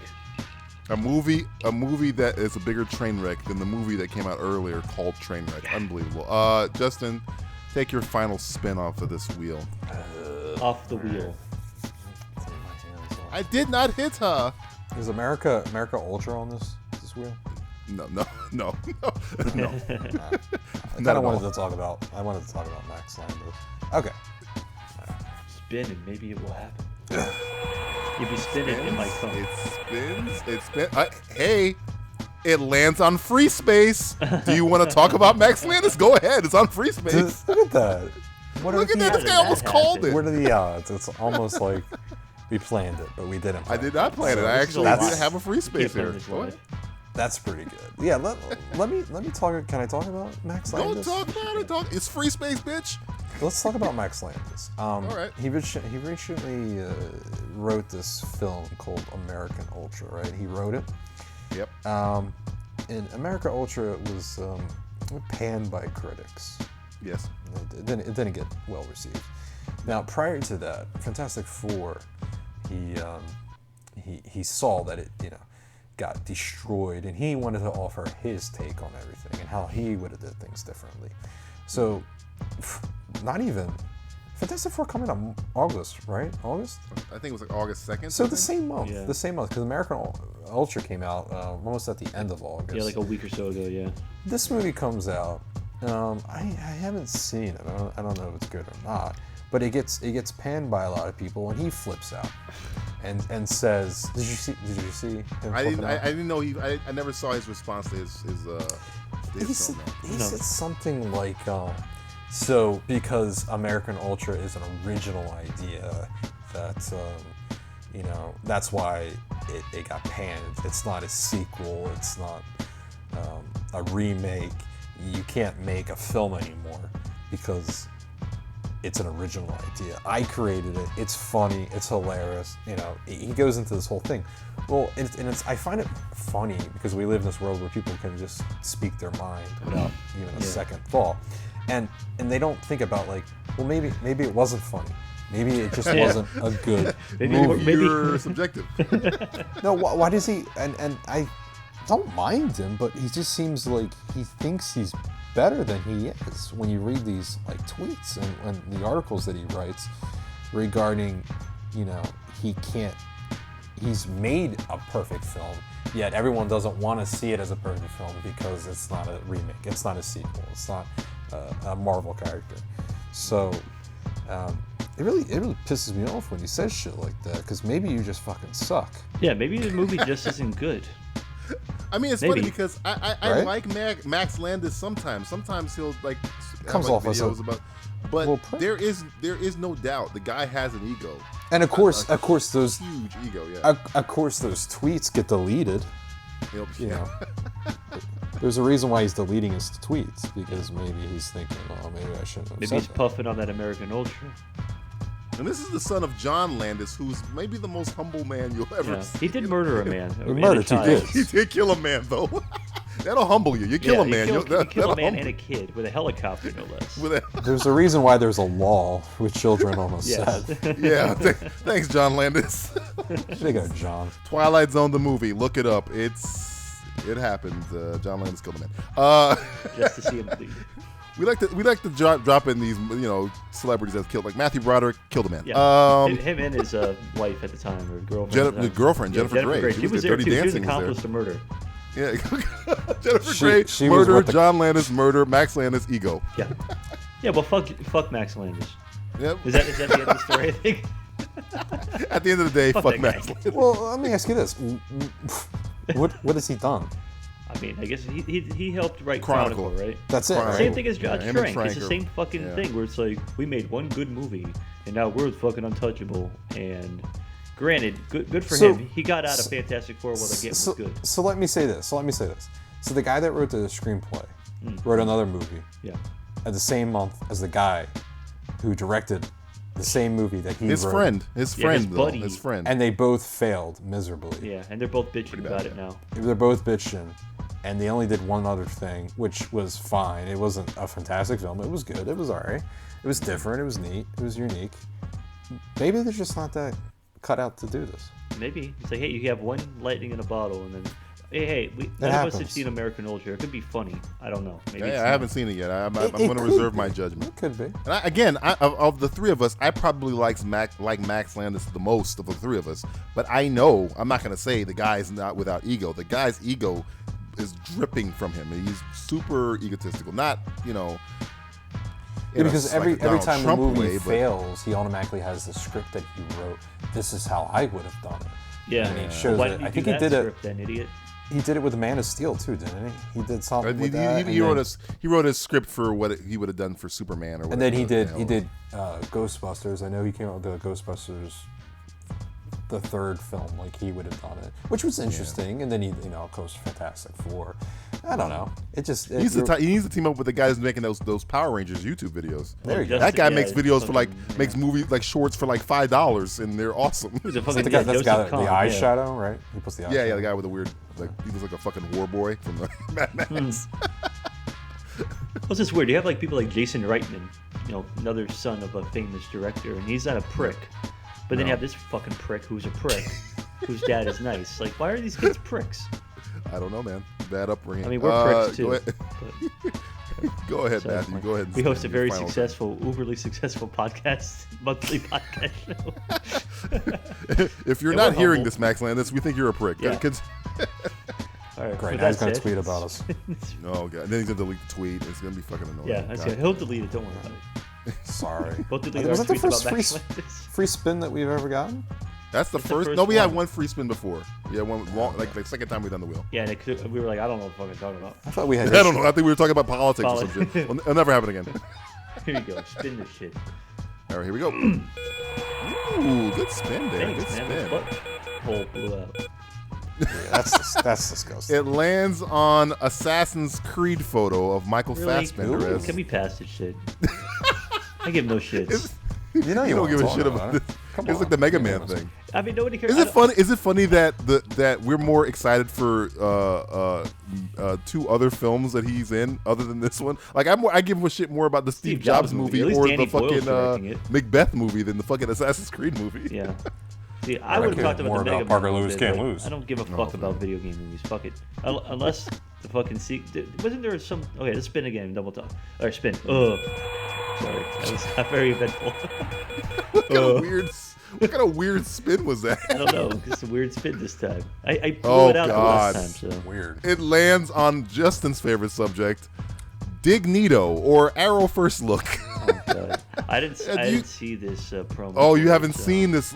A movie that is a bigger train wreck than the movie that came out earlier called Trainwreck. Unbelievable. Justin, take your final spin off of this wheel. Off the wheel. I did not hit her. Is America Ultra on this wheel? No. I wanted to talk about Max Landis. Okay. Spin and maybe it will happen. If you spin it might come. It spins. Hey, it lands on free space. Do you want to talk about Max Landis? Go ahead. It's on free space. Look at that. Look at that. This guy almost called it. What are the odds? It's almost like we planned it, but we didn't. I did not plan it. I actually did have a free space here. That's pretty good. Yeah, let me talk. Can I talk about Max Landis? Go talk about it. It's free space, bitch. Let's talk about Max Landis. All right. He recently wrote this film called American Ultra. Right? He wrote it. Yep. And America Ultra was panned by critics. Yes. It didn't get well received. Now, prior to that, Fantastic Four, he saw that it got destroyed, and he wanted to offer his take on everything and how he would have did things differently. So, not even Fantastic Four coming out August, right? August? I think it was like August 2nd. So the same month, because American Ultra came out almost at the end of August. Yeah, like a week or so ago. Yeah. This movie comes out. I haven't seen it. I don't know if it's good or not. But it gets panned by a lot of people, and he flips out and says, "Did you see him?" I didn't know I never saw his response to his he said something like, "So because American Ultra is an original idea, that that's why it got panned. It's not a sequel. It's not a remake. You can't make a film anymore because it's an original idea. I created it. It's funny. It's hilarious. He goes into this whole thing. Well, I find it funny because we live in this world where people can just speak their mind without even a second thought, and they don't think about maybe it wasn't funny. Maybe it just wasn't a good movie. Maybe you're subjective. No, why does he? And I don't mind him, but he just seems like he thinks he's better than he is when you read these tweets and the articles that he writes regarding, he's made a perfect film, yet everyone doesn't want to see it as a perfect film because it's not a remake, it's not a sequel, it's not a Marvel character. So it really pisses me off when he says shit like that, because maybe you just fucking suck. Yeah, maybe the movie just isn't good. I mean, it's funny because I like Max Landis sometimes. Sometimes he'll comes off videos about, but there is no doubt the guy has an ego. And of course those huge ego. Yeah. Of course those tweets get deleted. There's a reason why he's deleting his tweets, because maybe he's thinking, maybe I shouldn't have maybe said he's puffing on that American Ultra. And this is the son of John Landis, who's maybe the most humble man you'll ever see. He did murder a man. He murdered 2 kids. He did kill a man, though. That'll humble you. You kill a man. You kill a man and a kid with a helicopter, no less. There's a reason why there's a law with children on a set. Yeah. Thanks, John Landis. There you go, John. Twilight Zone, the movie. Look it up. It happened. John Landis killed a man. Just to see him bleed. We like to drop in these celebrities that killed, like Matthew Broderick killed a man. Yeah. Him and his wife at the time, or girlfriend. Jennifer Grey. She was there too. She was an accomplice to murder. Yeah, Jennifer Grey, murder. John Landis, murder. Max Landis, ego. Yeah. Well, fuck Max Landis. Yep. Is that the end of the story? I think. At the end of the day, fuck Max Landis. Well, let me ask you this: what has he done? I mean, I guess he helped write Chronicle, right? That's it. Right? Same thing as John Trank. It's the same fucking thing where it's like we made one good movie and now we're fucking untouchable. And granted, good for him. He got out of Fantastic Four while the game was good. So let me say this. So the guy that wrote the screenplay wrote another movie. Yeah. At the same month as the guy who directed the same movie that he wrote. His buddy. His friend. And they both failed miserably. Yeah, and they're both bitching about it now. They're both bitching, and they only did one other thing, which was fine. It wasn't a fantastic film. It was good. It was alright. It was different. It was neat. It was unique. Maybe they're just not that cut out to do this. Maybe. It's like, hey, you have one lightning in a bottle, and then... Hey, none of us have seen American Ultra. It could be funny. I don't know. Maybe I haven't seen it yet. I'm going to reserve my judgment. It could be. And of the three of us, I probably like Max Landis the most of the three of us. But I know, I'm not going to say the guy is not without ego. The guy's ego is dripping from him. He's super egotistical. Not, because every time the movie fails, he automatically has the script that he wrote. This is how I would have done it. Yeah. And he shows Why it. did you I think do he that did script, then, idiot? He did it with Man of Steel too, didn't he? He did something with that. He wrote a script for what he would have done for Superman or whatever. And then he did Ghostbusters. I know he came out with the Ghostbusters, the third film, like he would have done it, which was interesting. Yeah. And then he, of course, Fantastic Four. I don't know. He needs to team up with the guys making those Power Rangers YouTube videos. There you go. That guy makes videos makes movies like shorts for like $5, and they're awesome. That's the guy, the eyeshadow, right? He puts the eyeshadow. Yeah, the guy with the weird, he looks like a fucking war boy from the Mad Max. What's this weird? You have people like Jason Reitman, another son of a famous director, and he's not a prick. But then you have this fucking prick who's a prick, whose dad is nice. Like, why are these kids pricks? I don't know, man. Bad upbringing. I mean, we're pricks too. Go ahead, Matthew. Go ahead. We host a very successful, uberly successful monthly podcast show. If you're not hearing this, Max Landis, we think you're a prick. Yeah. All right, great. Now he's going to tweet about us. Oh, God. And then he's going to delete the tweet. It's going to be fucking annoying. Yeah, he'll delete it. Don't worry about it. Sorry. Was that the first free spin that we've ever gotten? That's the first. No, we had one free spin before. Yeah, one long, like the second time we done the wheel. Yeah, we were like, I don't know what the fuck I'm talking about. I thought we had. I don't know. I think we were talking about politics or some shit. It'll never happen again. Here you go. Spin this shit. All right, here we go. Ooh, good spin there. Thanks, good man. spin. Hole blew out. Yeah, that's disgusting. It lands on Assassin's Creed photo of Michael Fassbender. Can we pass this shit? I give no shits. You don't give a shit about this. It's like the Mega Man thing. I mean, nobody cares. Is it funny that that we're more excited for two other films that he's in other than this one? Like I give him a shit more about the Steve Jobs movie or the fucking Macbeth movie than the fucking Assassin's Creed movie. Yeah. See, I would have talked about the Mega Man. Parker Lewis can't lose. I don't give a fuck about video game movies. Fuck it. Unless the fucking wasn't there some? Okay, let's spin again. Double talk. All right, spin. Sorry, that was not very eventful. What kind of weird spin was that? I don't know. It's a weird spin this time. I blew it out the last time. So weird. It lands on Justin's favorite subject, Dignito or Arrow First Look. Oh God. I didn't see this promo. Oh, you haven't seen this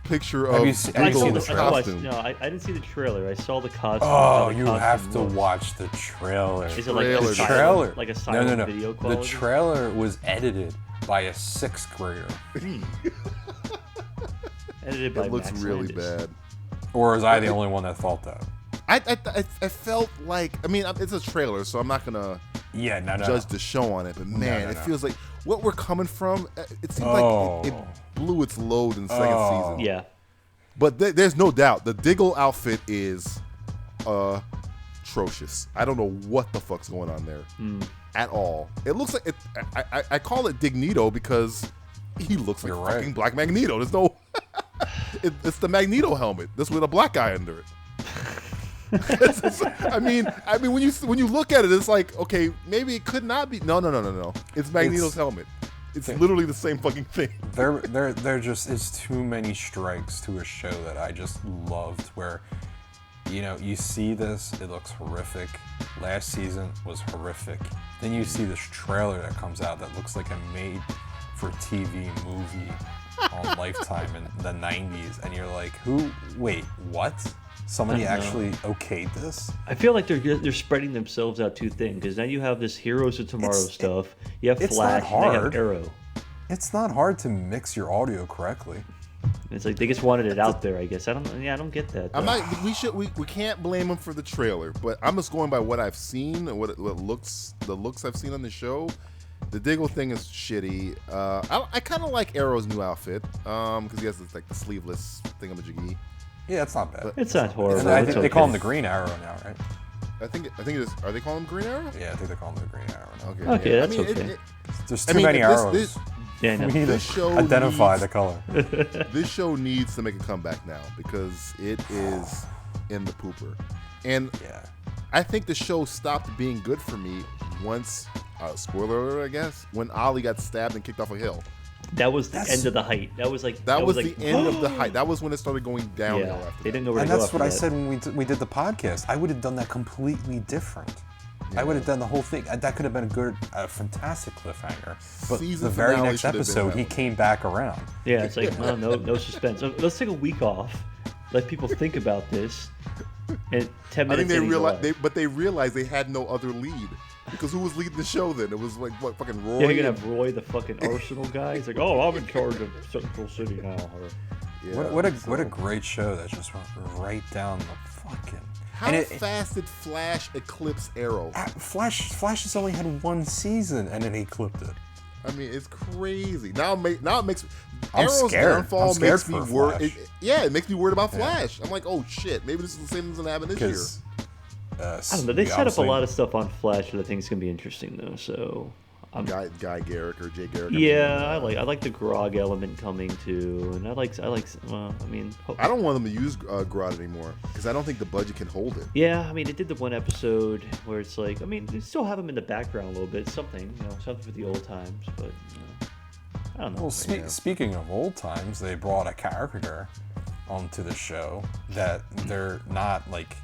picture of Diggle's costume? No, I didn't see the trailer. I saw the costume. Oh, you have to watch the trailer. Is it like a trailer? Like a silent video quality? The trailer was edited by a 6th grader. Edited by It looks Max really Landis. bad. Or was I the only one that thought that? I felt like, I mean, it's a trailer, so I'm not gonna judge the show on it. But man, it feels like what we're coming from. It seems like it blew its load in the second season. Yeah. But there's no doubt the Diggle outfit is atrocious. I don't know what the fuck's going on there at all. It looks like I call it Dignito because he looks like fucking Black Magneto. There's no. It's the Magneto helmet. This with a black guy under it. I mean, when you look at it, it's like, okay, maybe it could not be. No. It's Magneto's helmet. It's literally the same fucking thing. They're just, it's too many strikes to a show that I just loved. Where, you see this, it looks horrific. Last season was horrific. Then you see this trailer that comes out that looks like a made made-for-TV movie on Lifetime in the 90s, and you're like, wait, what? Somebody actually okayed this? I feel like they're spreading themselves out too thin, because now you have this Heroes of Tomorrow stuff, you have Flash, and they have Arrow. It's not hard to mix your audio correctly. It's like they just wanted it out there, I guess. I don't get that. We can't blame them for the trailer, but I'm just going by what I've seen and the looks I've seen on the show. The Diggle thing is shitty. I kind of like Arrow's new outfit because he has this, like the sleeveless thingamajiggy. Yeah, it's not bad. It's not horrible. I think they call him the Green Arrow now, right? I think it is. Are they calling him Green Arrow? Yeah, I think they call him the Green Arrow now. Okay, that's okay. There's too many arrows. We need to identify the color. This show needs to make a comeback now because it is in the pooper. And I think the show stopped being good for me once, spoiler alert, I guess, when Ollie got stabbed and kicked off a hill. That was the end of the height. That was the end of the height. That was when it started going downhill after they didn't know that. where to go. And that's what I said when we did the podcast. I would have done that completely different. Yeah. I would have done the whole thing. That could have been a fantastic cliffhanger. But the very next episode, he came back around. Yeah, it's like, no suspense. Let's take a week off. Let people think about this. And 10 minutes. I think they realized they had no other lead. Because who was leading the show then? It was like, what, fucking Roy? Yeah, you're going to have Roy, the fucking Arsenal guy. He's like, I'm in charge of Central City now. Yeah, what a great show that just went right down the fucking... How fast did Flash eclipse Arrow? Flash has only had one season, and then he clipped it. I mean, it's crazy. Now it makes... I'm Arrow's scared. downfall makes me worried. It makes me worried about Flash. I'm like, oh shit, maybe this is the same thing's going to happen this year. I don't know. They set up a lot of stuff on Flash that I think is going to be interesting, though. So, Guy Garrick or Jay Garrick. Yeah, I like the grog element coming too, and I like. Well, I mean, I don't want them to use grog anymore because I don't think the budget can hold it. Yeah, I mean, it did the one episode where it's like, I mean, they still have them in the background a little bit, something for the old times, but I don't know. Well, speaking of old times, they brought a character onto the show that they're not like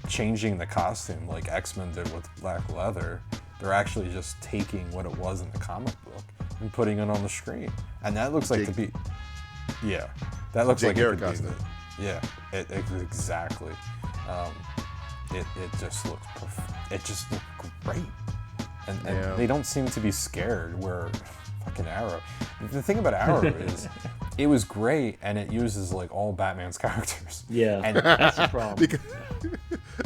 changing the costume like X-Men did with black leather. They're actually just taking what it was in the comic book and putting it on the screen, and that looks like that looks like Garrett costume. Exactly. It just looks it just looked great, and they don't seem to be scared. Where fucking Arrow. The thing about Arrow is it was great, and it uses like all Batman's characters. Yeah, and that's the problem.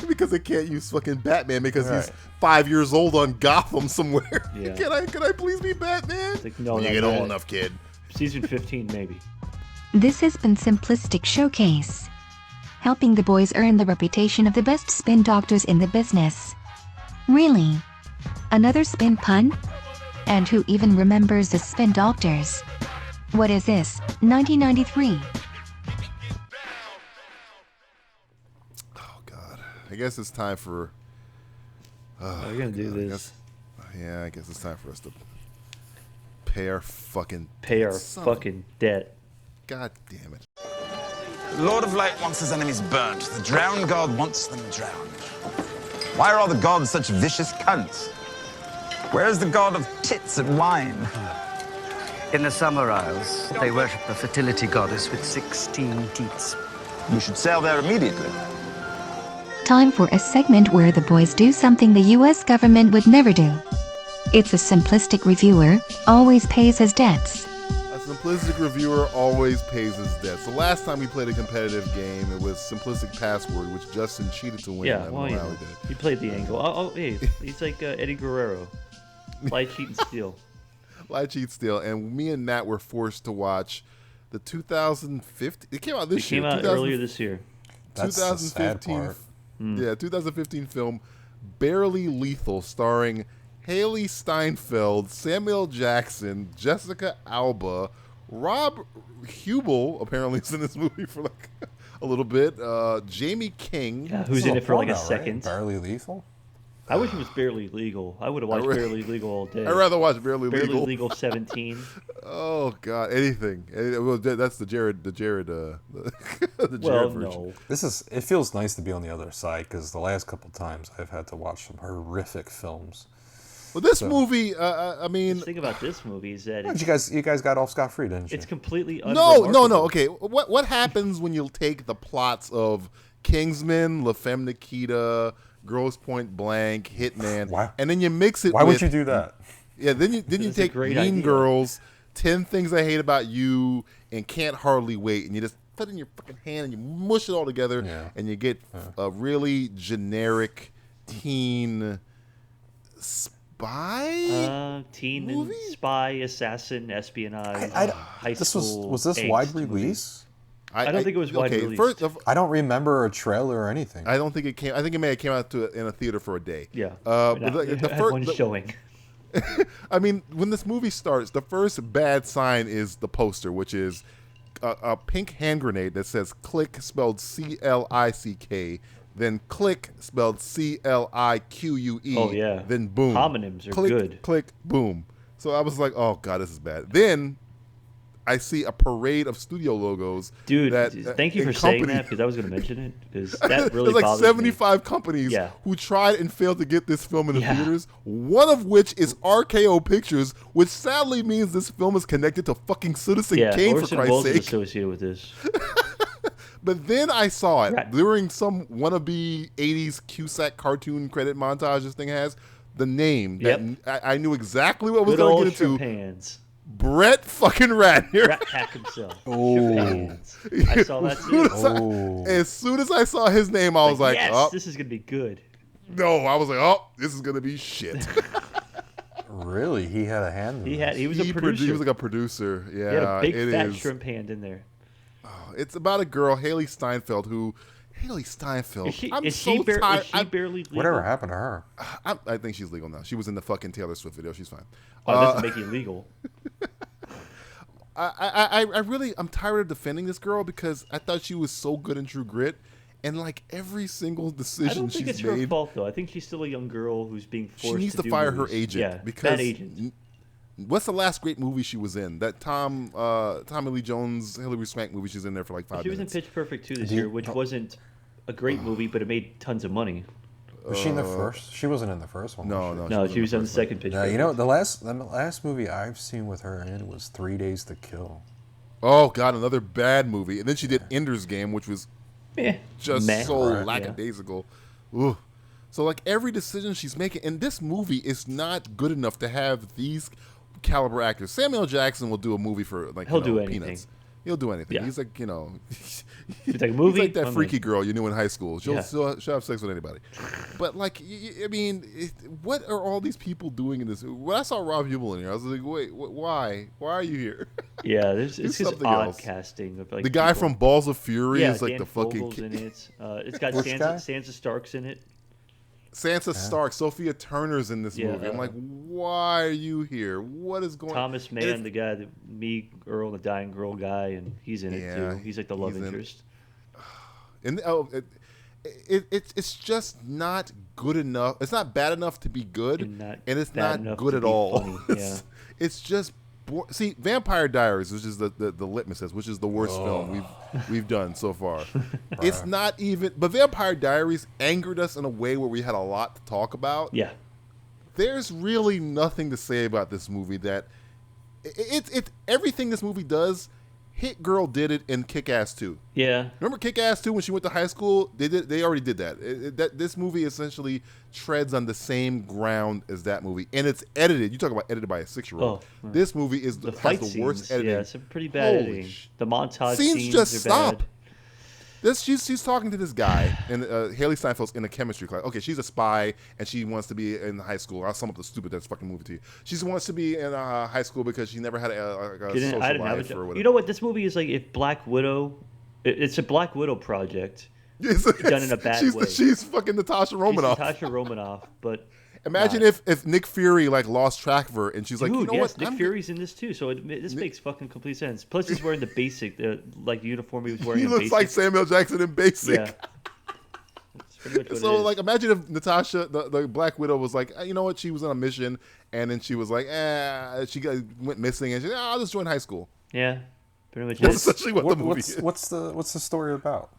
Because they can't use fucking Batman because he's 5 years old on Gotham somewhere. Yeah. Can I please be Batman? Like, no, when you get old enough, kid. Season 15, maybe. This has been Simplistic Showcase, helping the boys earn the reputation of the best spin doctors in the business. Really? Another spin pun? And who even remembers the spin doctors? What is this, 1993? Oh, God. I guess it's time for... we're going to do this. I guess it's time for us to pay our fucking... debt. God damn it. The Lord of Light wants his enemies burnt. The drowned god wants them drowned. Why are all the gods such vicious cunts? Where's the god of tits and wine? In the Summer Isles, they worship the fertility goddess with 16 teats. We should sail there immediately. Time for a segment where the boys do something the US government would never do. It's a simplistic reviewer, always pays his debts. A simplistic reviewer always pays his debts. The last time we played a competitive game, it was Simplistic Password, which Justin cheated to win. Yeah, well, he played the angle. Hey, he's like Eddie Guerrero. Lie, cheat, and steal. Lie, cheat, steal. And me and Nat were forced to watch the 2015. It came out this year. It came out earlier this year. That's 2015. The sad part. Yeah, 2015 film, Barely Lethal, starring Hailee Steinfeld, Samuel Jackson, Jessica Alba, Rob Hubel apparently is in this movie for like a little bit. Jamie King, who's in it for like a second. Right? Barely Lethal. I wish it was Barely Legal. I would have watched Barely Legal all day. I'd rather watch Barely Legal. Barely Legal 17. Oh God, anything. Well, that's the Jared version. No. It feels nice to be on the other side because the last couple times I've had to watch some horrific films. Well, this movie, I mean, the thing about this movie is that you guys got off scot-free, didn't you? It's completely no. Okay, what happens when you take the plots of Kingsman, La Femme Nikita, Grosse Point Blank, Hitman, and then you mix it? Why would you do that? Yeah, then you take Mean Girls, 10 Things I Hate About You, and Can't Hardly Wait, and you just put it in your fucking hand and you mush it all together, and you get a really generic teen spy teen movie? And spy, assassin, espionage, high school. Was this wide release? I don't think it was wide release. I don't remember a trailer or anything. I don't think it came. I think it may have came out in a theater for a day. Yeah. The first one showing. I mean, when this movie starts, the first bad sign is the poster, which is a pink hand grenade that says "click" spelled CLICK, then "click" spelled CLIQUE. Oh yeah. Then boom. Homonyms are click, good. Click, boom. So I was like, oh god, this is bad. Then I see a parade of studio logos. Dude, thank you for saying that, because I was going to mention it, because that really There's like bothers 75 me. companies who tried and failed to get this film in the theaters, one of which is RKO Pictures, which sadly means this film is connected to fucking Citizen Kane, Orson for Christ's Welles sake. is associated with this. But then I saw it during some wannabe 80s Cusack cartoon credit montage this thing has. The name, that I knew exactly what was going to get into. Hands. Brett fucking Ratner. Rat Pack himself. I saw that too. As soon as I saw his name, I was like, yes, oh, this is going to be good. No, I was like, oh, this is going to be shit. Really? He had a hand in He was a producer. He was like a producer. Yeah, he had a big fat shrimp hand in there. It's about a girl, Hailee Steinfeld, who... Hailee Steinfeld. Is she barely legal? Whatever happened to her? I think she's legal now. She was in the fucking Taylor Swift video. She's fine. Oh, it doesn't make you legal. I'm tired of defending this girl because I thought she was so good in True Grit, and like every single decision she's made. I don't think it's her fault though. I think she's still a young girl who's being forced. She needs to fire her agent because bad agent. What's the last great movie she was in? That Tommy Lee Jones, Hilary Swank movie. She's in there for like 5 minutes. She was in Pitch Perfect 2 this year, which wasn't a great movie, but it made tons of money. Was she in the first? She wasn't in the first one. No, she was in the second Pitch Perfect. You know, the last movie I've seen with her in was 3 Days to Kill. Oh god, another bad movie. And then she did Ender's Game, which was just so lackadaisical. Ooh. So like every decision she's making, and this movie is not good enough to have these caliber actors. Samuel Jackson will do a movie for like he'll do anything. Peanuts. He'll do anything. Yeah. He's like, he's like a movie. He's like that freaky girl you knew in high school. She'll have sex with anybody. But like, I mean, what are all these people doing in this? When I saw Rob Huebel in here, I was like, wait, why? Why are you here? Yeah, it's just odd casting of like the guy from Balls of Fury is like Dan the fucking. Fogel's in it. It's got Sansa Stark's in it. Sansa Stark, Sophia Turner's in this movie. I'm like, why are you here? What is going on? Thomas Mann, the guy, the Earl, the Dying Girl guy, and he's in it too. He's like the love interest. And it's just not good enough. It's not bad enough to be good, and it's not good at all. It's just. See, Vampire Diaries, which is the litmus test, which is the worst film we've done so far. It's not even, but Vampire Diaries angered us in a way where we had a lot to talk about. Yeah, there's really nothing to say about this movie. That it's everything this movie does. Hit Girl did it in Kick-Ass 2. Yeah. Remember Kick-Ass 2 when she went to high school? They already did that. This movie essentially treads on the same ground as that movie. And it's edited. You talk about edited by a 6-year-old. Oh, this movie has the worst editing. Yeah, it's pretty bad editing. The montage scenes just are stop. Bad. She's talking to this guy, and Hailee Steinfeld's in a chemistry class. Okay, she's a spy, and she wants to be in high school. I'll sum up the stupid that's fucking movie to you. She wants to be in high school because she never had a social life or whatever. You know what? This movie is like if Black Widow. It's a Black Widow project done in a bad way. She's fucking Natasha Romanoff. She's Natasha Romanoff, but. Imagine if Nick Fury like lost track of her and she's like, you know what? Nick Fury's in this too, so this makes fucking complete sense. Plus, he's wearing the basic, like the uniform he was wearing. He looks like Samuel Jackson in Basic. Yeah. That's pretty much what so like, imagine if Natasha, the Black Widow, was like, you know what? She was on a mission, and then she was like, she went missing, and she's like, I'll just join high school. Yeah, pretty much. That's essentially what the movie is. What's the story about?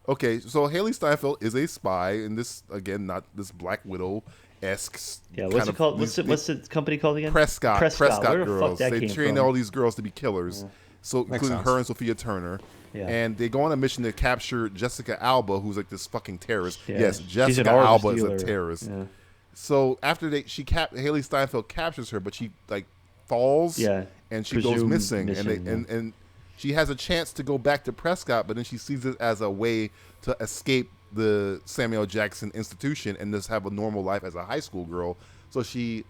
Okay, so Hailee Steinfeld is a spy, and this, again, not this Black Widow, esque. Yeah, what's it called? What's the company called again? Prescott Where the girls. fuck that They came train from? all these girls to be killers. So including her and Sophia Turner. Yeah. And they go on a mission to capture Jessica Alba, who's like this fucking terrorist. Yeah. Yes, Jessica Alba is a terrorist. Yeah. So after Hailee Steinfeld captures her, but she like falls. Yeah. And she goes missing. And she has a chance to go back to Prescott, but then she sees it as a way to escape the Samuel Jackson institution and just have a normal life as a high school girl. So she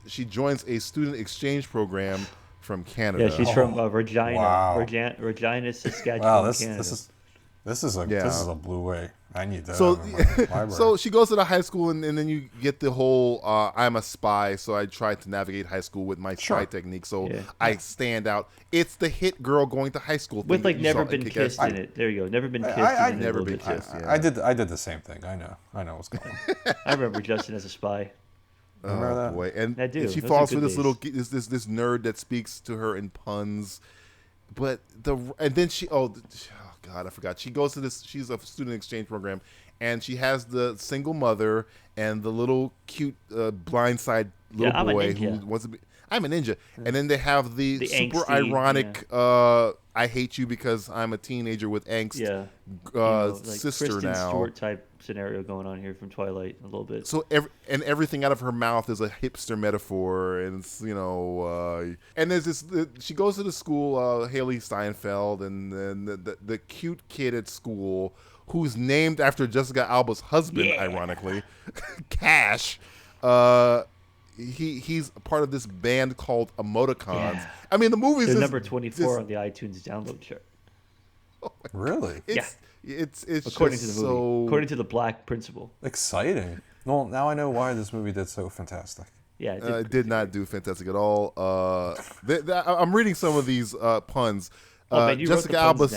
joins a student exchange program from Canada. Yeah, she's from Regina. Wow. Regina, Saskatchewan, wow, Canada. This is a blue way. I need that. So she goes to the high school, and then you get the whole I'm a spy, so I tried to navigate high school with my spy technique. So I stand out. It's the hit girl going to high school. With like never been kissed in it. There you go. Never been kissed. I've never been kissed. I did the same thing. I know what's going on. I remember Justin as a spy. Remember that? Boy. And she Those falls are for good this little this nerd that speaks to her in puns. But then she God, I forgot. She goes to this. She's a student exchange program, and she has the single mother and the little cute blindside little boy who wants to be. I'm a ninja, and then they have the super angsty, ironic. I hate you because I'm a teenager with angst. Yeah, like sister Kristen now. Stewart type scenario going on here from Twilight a little bit. So everything out of her mouth is a hipster metaphor, and it's, and there's this. She goes to the school, Hailee Steinfeld, and then the cute kid at school who's named after Jessica Alba's husband, ironically, Cash. He's a part of this band called Emoticons. Yeah. I mean, the movie's they're number 24 on the iTunes download chart. Oh really? It's according to the movie. According to the Black Principle. Exciting. Well, now I know why this movie did so fantastic. Yeah, it did not do fantastic at all. I'm reading some of these puns. Jessica Alba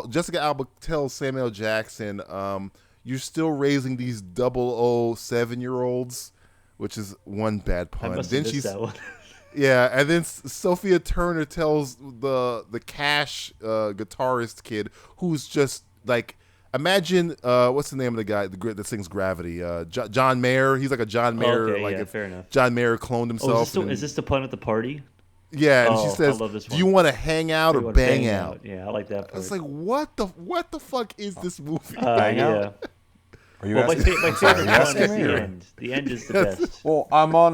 Jessica Alba tells Samuel Jackson, "You're still raising these 007-year-olds." Which is one bad pun. Then she's that one. Yeah, and then Sophia Turner tells the Cash guitarist kid, who's just like, imagine what's the name of the guy that sings Gravity? John Mayer. He's like a John Mayer. Fair enough. John Mayer cloned himself. Is this the pun at the party? Yeah, and she says, "Do you want to hang out or bang out?" Yeah, I like that part. It's like, what the fuck is this movie? Yeah. My favorite one is the end. The end is the best. Well, I'm on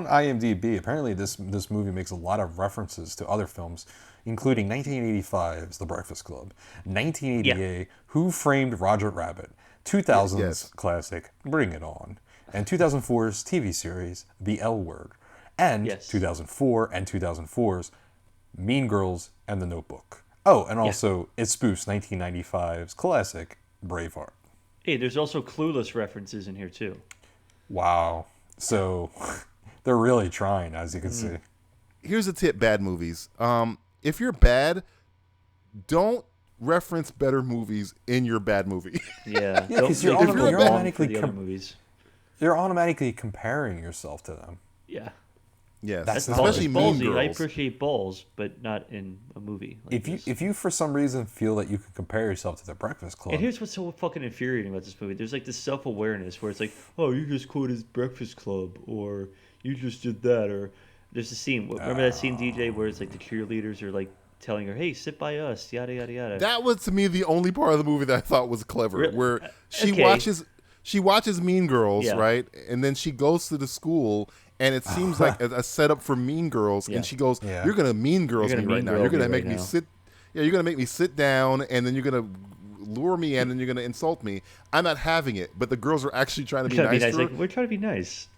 IMDb. Apparently, this movie makes a lot of references to other films, including 1985's The Breakfast Club, 1988 Who Framed Roger Rabbit, 2000's classic Bring It On, and 2004's TV series The L Word, and 2004 and 2004's Mean Girls and The Notebook. Oh, and also it spoofs 1995's classic Braveheart. Hey, there's also Clueless references in here too. Wow. So they're really trying, as you can see. Here's a tip, bad movies. If you're bad, don't reference better movies in your bad movie. Yeah, because you're automatically comparing yourself to them. Yeah. Yes, that's especially Mean Girls. I appreciate balls, but not in a movie. Like if you for some reason feel that you can compare yourself to The Breakfast Club, and here's what's so fucking infuriating about this movie: there's like this self-awareness where it's like, oh, you just quoted Breakfast Club, or you just did that, or there's a scene. Remember that scene, DJ, where it's like the cheerleaders are like telling her, "Hey, sit by us," yada yada yada. That was to me the only part of the movie that I thought was clever, where she watches Mean Girls, right, and then she goes to the school. And it seems like a setup for Mean Girls. And she goes, "You're gonna Mean Girls me right now. You're gonna make me sit. Yeah, you're gonna make me sit down, and then you're gonna lure me in, and you're gonna insult me. I'm not having it." But the girls are actually trying to be nice. Like, we're trying to be nice.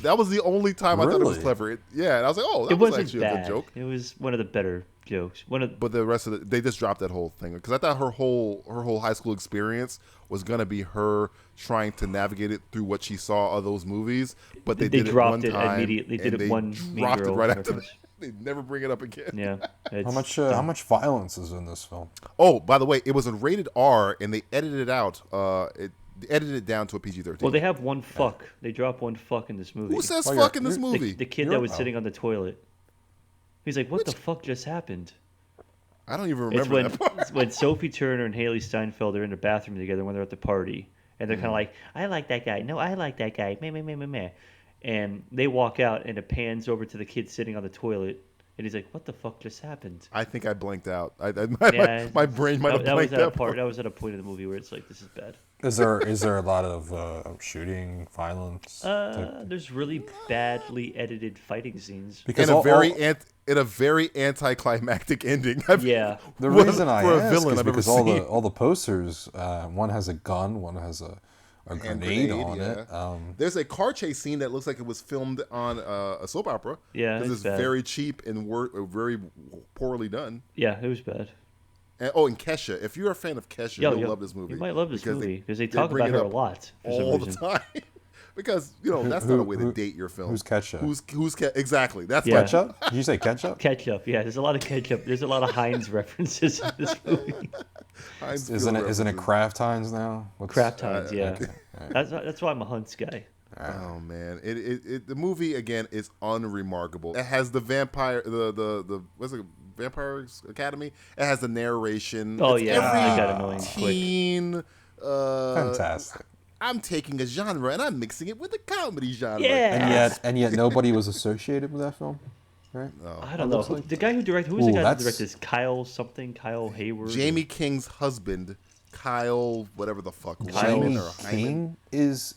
That was the only time I thought it was clever. And I was like, "Oh, that was actually a good joke." It was one of the better jokes. But the rest of they just dropped that whole thing because I thought her whole high school experience was gonna be her trying to navigate it through what she saw of those movies, but they did dropped it one time immediately. They did it one. Dropped it right after that. They never bring it up again. Yeah. How much violence is in this film? Oh, by the way, it was a rated R, and they edited it out. They edited it down to a PG-13. Well, they have one fuck. They drop one fuck in this movie. Who says fuck in this movie? The kid that was sitting on the toilet. He's like, "What the fuck just happened?" I don't even remember It's when Sophie Turner and Hailee Steinfeld are in the bathroom together when they're at the party, And they're kind of like, I like that guy. No, I like that guy. Meh, meh, meh, meh, meh. And they walk out, and it pans over to the kid sitting on the toilet. And he's like, what the fuck just happened? I think I blanked out. My brain might have blanked out. That was at a point of the movie where it's like, this is bad. Is there a lot of shooting, violence? There's really badly edited fighting scenes. Because in a very anticlimactic ending. Yeah. The reason I ask is because all the posters, one has a gun, one has a grenade on it. There's a car chase scene that looks like it was filmed on a soap opera. Yeah, because it's very cheap and very poorly done. Yeah, it was bad. And Kesha. If you're a fan of Kesha, you'll love this movie. You might love this movie because they talk about her a lot all the time. Because that's not a way to date your film. Who's Ketchup? Exactly? That's Ketchup. Did you say ketchup? Ketchup. Yeah, there's a lot of ketchup. There's a lot of Heinz references in this movie. Isn't it Kraft Heinz now? Kraft Heinz. Yeah. Okay. That's why I'm a Hunt's guy. Oh man, the movie again is unremarkable. It has the vampire, the what's it? Vampires Academy. It has the narration. Oh, it's yeah, I got annoying teen. Fantastic. I'm taking a genre and I'm mixing it with a comedy genre. Yeah. And yet nobody was associated with that film, right? No. I don't know. The guy who directed. Who's the guy who directed this? Kyle Hayward. Jamie King's husband, Kyle, whatever the fuck. Jamie King is.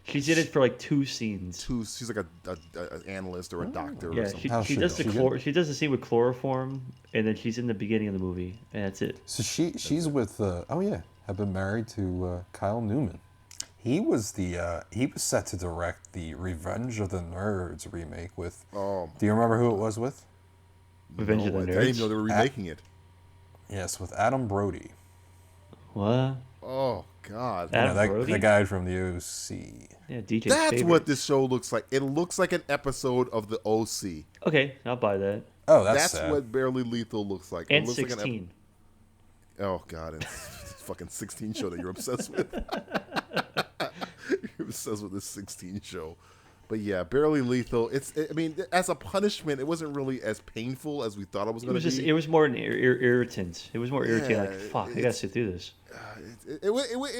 She did it for like 2 scenes. She's like an analyst or a doctor. Yeah, or something. she does she does the scene with chloroform, and then she's in the beginning of the movie, and that's it. So she's with have been married to Kyle Newman. He was set to direct the Revenge of the Nerds remake with. Do you remember who it was with? Revenge of the Nerds. I didn't even know they were remaking it. Yes, with Adam Brody. What? Oh God! The guy from the OC. Yeah, DJ. That's what this show looks like. It looks like an episode of the OC. Okay, I'll buy that. Oh, that's sad. what Barely Lethal looks like. And it looks 16. Like oh God! It's fucking 16 show that you're obsessed with. You're obsessed with this 16 show. But yeah, Barely Lethal. I mean, as a punishment, it wasn't really as painful as we thought it was going to be. It was more an irritant. It was more irritating. Like, fuck, I gotta sit through this. It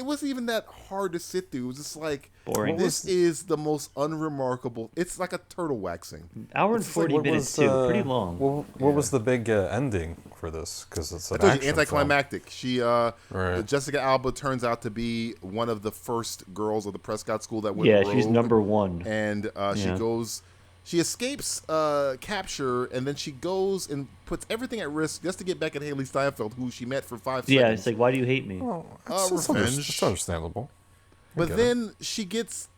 wasn't even that hard to sit through. It was just like boring. This is the most unremarkable. It's like a turtle waxing. Hour and 40 minutes too, pretty long. What was the big ending for this? Because it's an anticlimactic. Film. Jessica Alba turns out to be one of the first girls of the Prescott School that went rogue. Yeah, she's number 1. And she escapes capture, and then she goes and puts everything at risk just to get back at Hailee Steinfeld, who she met for 5 seconds. Yeah, it's like, why do you hate me? Revenge. It's understandable. But then she gets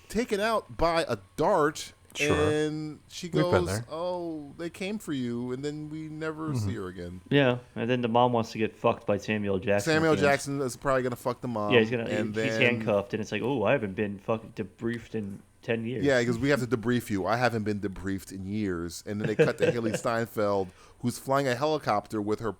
taken out by a dart, and she goes, "Oh, they came for you," and then we never see her again. Yeah, and then the mom wants to get fucked by Samuel Jackson. Samuel Jackson is probably gonna fuck the mom. Yeah, he's handcuffed, and it's like, oh, I haven't been fucking debriefed in 10 years. Yeah, because we have to debrief you. I haven't been debriefed in years. And then they cut to Hailee Steinfeld, who's flying a helicopter with her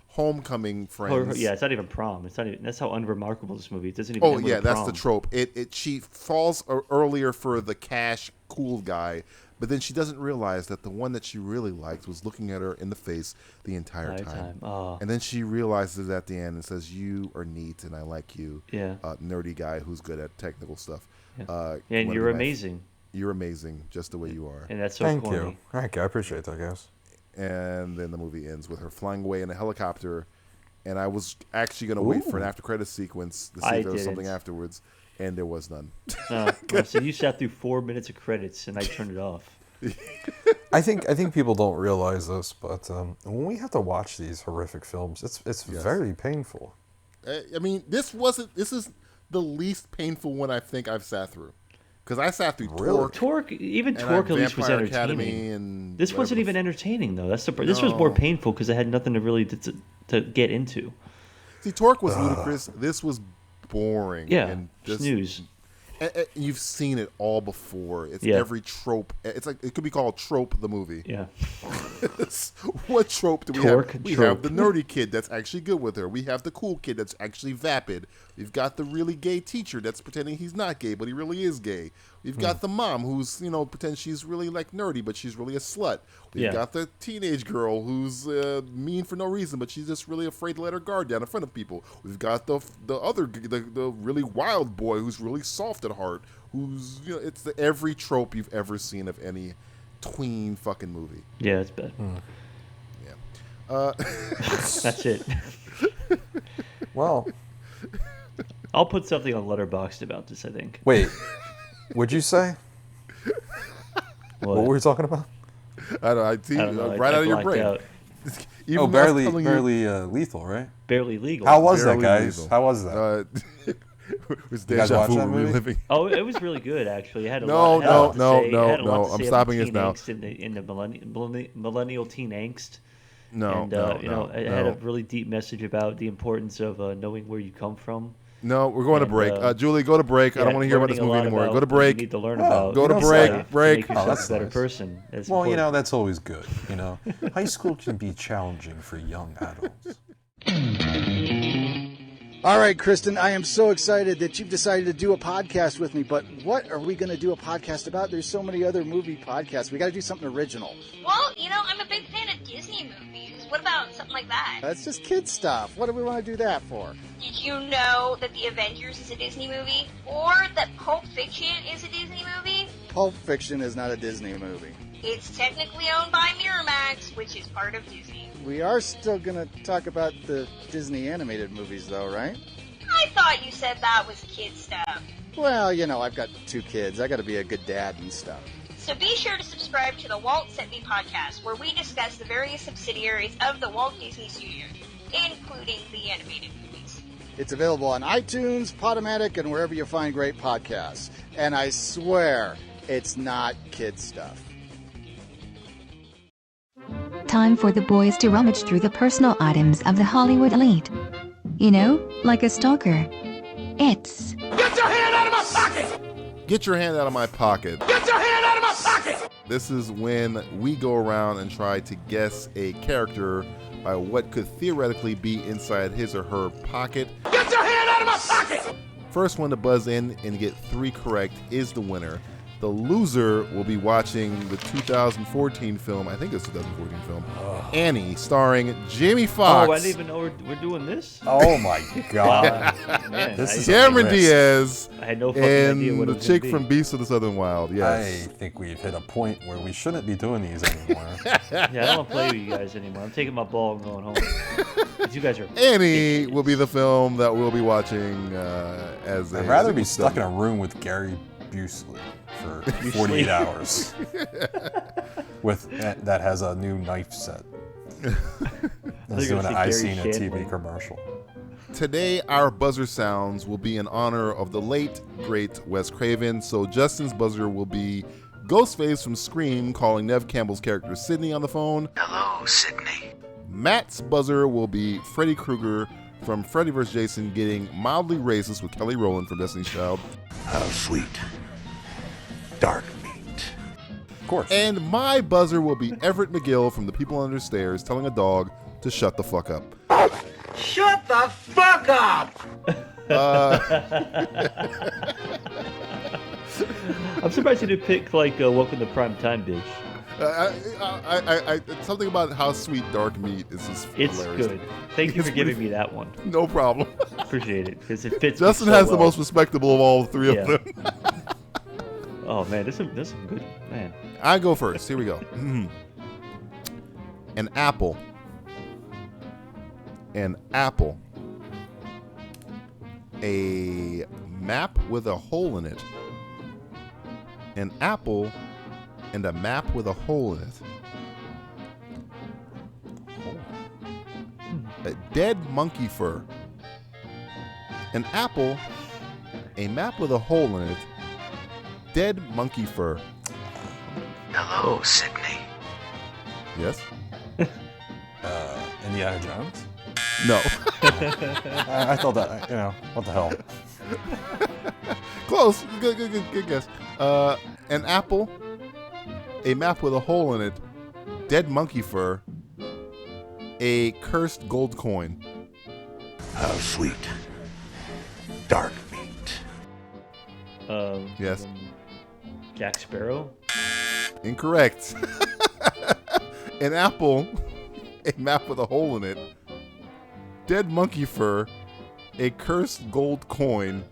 homecoming friends. It's not even prom. It's not even. That's how unremarkable this movie. It doesn't even. Oh yeah, that's the trope. She falls earlier for the cash cool guy, but then she doesn't realize that the one that she really liked was looking at her in the face the entire time. Oh. And then she realizes at the end and says, "You are neat, and I like you." Yeah. Nerdy guy who's good at technical stuff. Yeah. And you're amazing. You're amazing, just the way you are. And that's so corny. Thank you. I appreciate that, guys. And then the movie ends with her flying away in a helicopter. And I was actually going to wait for an after-credits sequence to see if there was something afterwards, and there was none. So you sat through 4 minutes of credits, and I turned it off. I think people don't realize this, but when we have to watch these horrific films, it's very painful. I mean, this is the least painful one I think I've sat through. Because I sat through Torque, even Torque at least was entertaining. This wasn't even entertaining though. This was more painful because it had nothing to really to get into. See, Torque was ludicrous. This was boring. Yeah, and snooze. You've seen it all before. It's every trope. It's like it could be called Trope the movie. Yeah. What trope do we have? We have the nerdy kid that's actually good with her. We have the cool kid that's actually vapid. We've got the really gay teacher that's pretending he's not gay, but he really is gay. We've got the mom who's, pretends she's really like nerdy, but she's really a slut. We've got the teenage girl who's mean for no reason, but she's just really afraid to let her guard down in front of people. We've got the really wild boy who's really soft at heart, who's, it's every trope you've ever seen of any tween fucking movie. Yeah, it's bad. Yeah. That's it. Well, I'll put something on Letterboxd about this, I think. Wait, what'd you say? What were we talking about? I don't know. Right out of your brain. Barely lethal, right? Barely legal. How was that, guys? Lethal. How was that? Was deja vu reliving? Oh, it was really good, actually. It had a no. I'm stopping us now. In the millennial teen angst. No, it had a really deep message about the importance of knowing where you come from. No, we're going to break. Julie, go to break. I don't want to hear about this movie anymore. Go to break. You need to learn about. Go to break. Break. Make yourself a better person. Well, that's always good. High school can be challenging for young adults. All right, Kristen, I am so excited that you've decided to do a podcast with me, but what are we going to do a podcast about? There's so many other movie podcasts. We got to do something original. Well, I'm a big fan of Disney movies. What about something like that? That's just kid stuff. What do we want to do that for? Did you know that The Avengers is a Disney movie? Or that Pulp Fiction is a Disney movie? Pulp Fiction is not a Disney movie. It's technically owned by Miramax, which is part of Disney. We are still going to talk about the Disney animated movies, though, right? I thought you said that was kid stuff. Well, I've got 2 kids. I got to be a good dad and stuff. So be sure to subscribe to the Walt Sent Me podcast, where we discuss the various subsidiaries of the Walt Disney Studios, including the animated movies. It's available on iTunes, Podomatic, and wherever you find great podcasts. And I swear, it's not kid stuff. Time for the boys to rummage through the personal items of the Hollywood elite. Like a stalker. It's... Get your hand out of my pocket! Get your hand out of my pocket. Get your hand out of my pocket! This is when we go around and try to guess a character by what could theoretically be inside his or her pocket. Get your hand out of my pocket! First one to buzz in and get 3 correct is the winner. The loser will be watching the 2014 film, I think it's 2014 film, Annie, starring Jamie Foxx. Oh, I didn't even know we're doing this? Oh my God. Man, this is Cameron Diaz. I had no fucking idea what it and the was chick be. from Beasts of the Southern Wild, yes. I think we've hit a point where we shouldn't be doing these anymore. Yeah, I don't want to play with you guys anymore. I'm taking my ball and going home. You guys are... Annie will be the film that we'll be watching as I'd rather be stuck in a room with Gary Busey for 48 hours with that has a new knife set. That's doing an I Seen a TV commercial. Today, our buzzer sounds will be in honor of the late, great Wes Craven. So Justin's buzzer will be Ghostface from Scream calling Neve Campbell's character Sidney on the phone. Hello, Sidney. Matt's buzzer will be Freddy Krueger from Freddy vs. Jason getting mildly racist with Kelly Rowland from Destiny's Child. How sweet. Dark meat. Of course. And my buzzer will be Everett McGill from The People Under Stairs telling a dog to shut the fuck up. Shut the fuck up! I'm surprised you didn't pick, Welcome to Prime Time, bitch. Something about how sweet dark meat is just It's hilarious. good. Thank you for giving me that one. No problem. Appreciate it, because it fits Justin me so has the well. most respectable of all 3 of them. Oh, man, this is some good... Man. I go first. Here we go. An apple. An apple. A map with a hole in it. An apple and a map with a hole in it. A dead monkey fur. An apple, a map with a hole in it, dead monkey fur. Hello, Sidney. Yes? Indiana Jones? No. I thought that, what the hell? Close. Good guess. An apple, a map with a hole in it, dead monkey fur, a cursed gold coin. How sweet. dark meat. Yes. Jack Sparrow. Incorrect. An apple, a map with a hole in it, dead monkey fur, a cursed gold coin,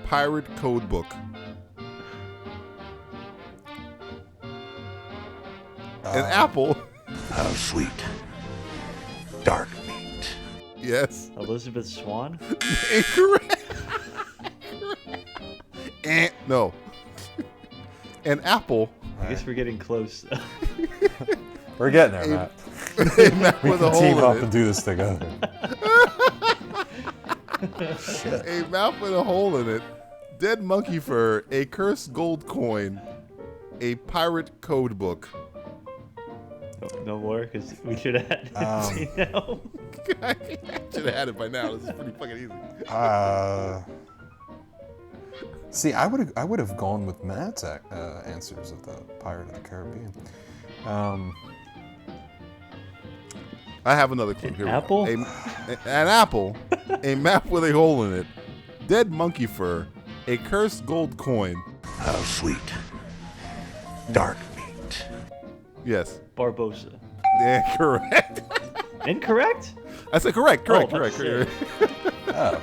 pirate code book. An apple. How sweet. Dark meat. Yes. Elizabeth Swan. Incorrect. No. An apple. I guess we're getting close. We're getting there, Matt. A map We with a can hole team in up it. and do this together. A map with a hole in it, dead monkey fur, a cursed gold coin, a pirate code book. No more, because we should have had it now. I should have had it by now. This is pretty fucking easy. See, I would have gone with Matt's answers of the Pirate of the Caribbean. I have another clue. Here apple? We go. An apple, a map with a hole in it, dead monkey fur, a cursed gold coin. How sweet. Dark meat. Yes. Barbosa. Yeah, correct. Incorrect? I said correct. Oh, Correct. Oh.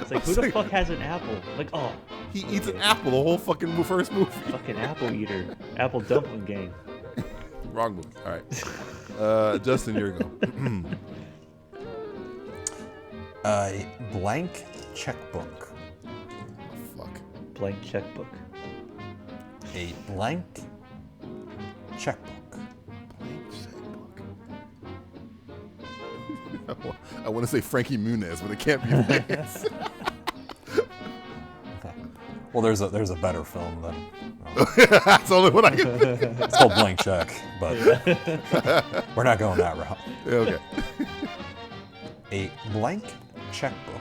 It's like, who the fuck has an apple? Like, oh. He eats an apple the whole fucking first movie. Fucking apple eater. Apple dumpling gang. Wrong movie. All right. Justin, your go. A blank checkbook. Fuck. Blank checkbook. A blank checkbook. I want to say Frankie Muniz, but it can't be that. Well, there's a better film than. That's the only one I can. It's called Blank Check, but we're not going that route. Yeah, okay. A blank checkbook.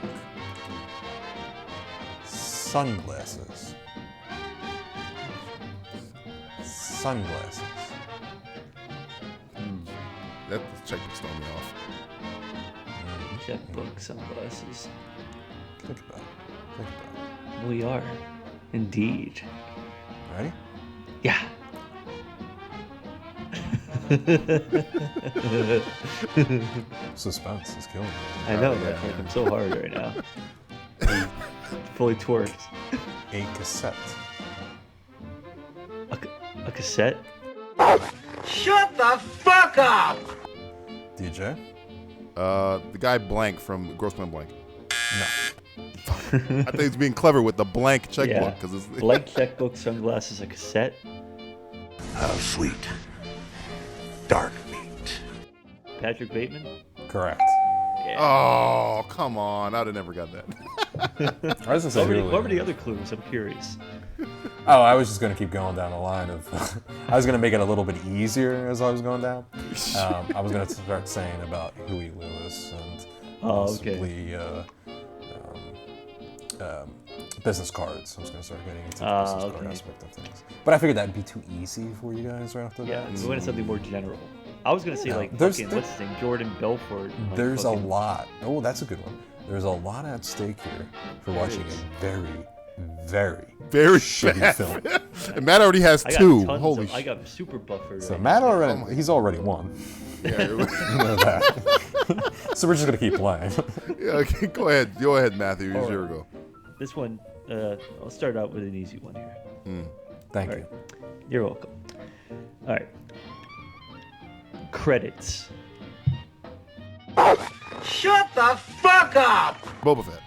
Sunglasses. Sunglasses. That checkbook's throwing me off. Checkbook, sunglasses. Think about it. We are. Indeed. Ready? Yeah. Suspense is killing me. I know, yeah. I'm so hard right now. Fully twerked. A cassette. A cassette? Shut the fuck up! DJ? The guy Blank from Grossman Blank. No. I think he's being clever with the blank checkbook. Yeah. It's Blank checkbook, sunglasses, a cassette. How sweet. Dark meat. Patrick Bateman? Correct. Yeah. Oh, come on. I'd have never got that. I was gonna say What were the other clues? I'm curious. Oh, I was just going to keep going down the line of... I was going to make it a little bit easier as I was going down. I was going to start saying about Huey Lewis and possibly business cards. I was going to start getting into the business card aspect of things. But I figured that'd be too easy for you guys right off the bat. Yeah, we wanted something more general. I was going to say, what's his name? Jordan Belfort. There's a lot. Oh, that's a good one. There's a lot at stake here for watching a very shitty film. And Matt already has two. Holy shit. I got super buffered. So Matt already, he's already won. Yeah, you know that. So we're just going to keep playing. Yeah, okay, go ahead. Go ahead, Matthew. Here's your go. This one, I'll start out with an easy one here. Thank you. You're welcome. All right. Credits. Shut the fuck up! Boba Fett.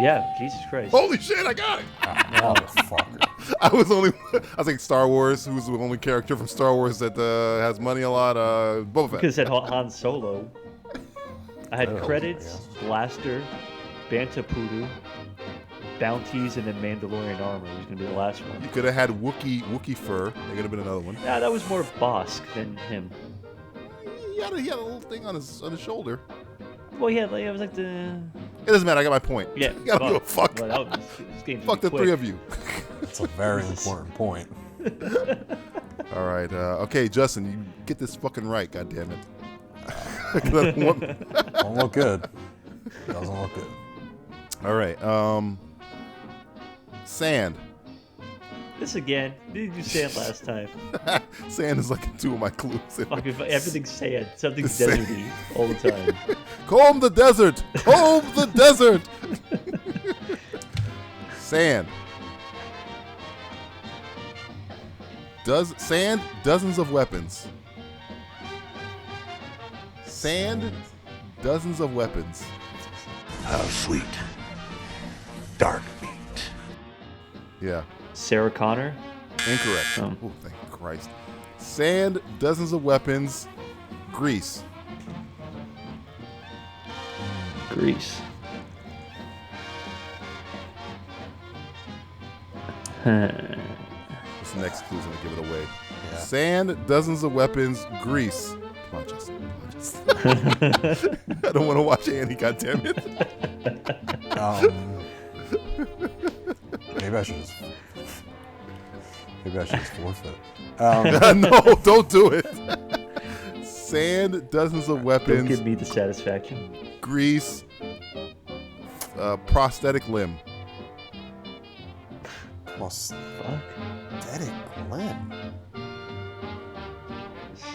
Yeah, Jesus Christ. Holy shit, I got it! Motherfucker. I was like Star Wars. Who's the only character from Star Wars that has money a lot? Boba Fett. Because it said Han Solo. I had credits, Blaster, Bantapudu, Bounties, and then Mandalorian armor was gonna be the last one. You could have had Wookiee fur. There could have been another one. Yeah, that was more Bosk than him. He had a little thing on his shoulder. Well, yeah, it was like the. It doesn't matter. I got my point. Yeah. You gotta go fuck. Well, Fuck the three of you. That's a very important point. All right. Okay, Justin, you get this fucking right. God damn it. Won't look good. Doesn't look good. All right. Sand. This again. Did you sand last time? Sand is like 2 of my clues. Everything's sand. Something's deserty all the time. Comb the desert. Comb the desert. Sand. Sand, dozens of weapons. Sand, dozens of weapons. How sweet. Dark meat. Yeah. Sarah Connor? Incorrect. Oh, thank Christ. Sand, dozens of weapons. Grease. Grease. This next clue's gonna give it away. Yeah. Sand, dozens of weapons. Grease. Come on, Justin. I don't want to watch Annie, goddammit. Maybe I should just forfeit. No, don't do it. Sand, dozens of weapons. Don't give me the satisfaction. Grease. Prosthetic limb. Prosthetic limb.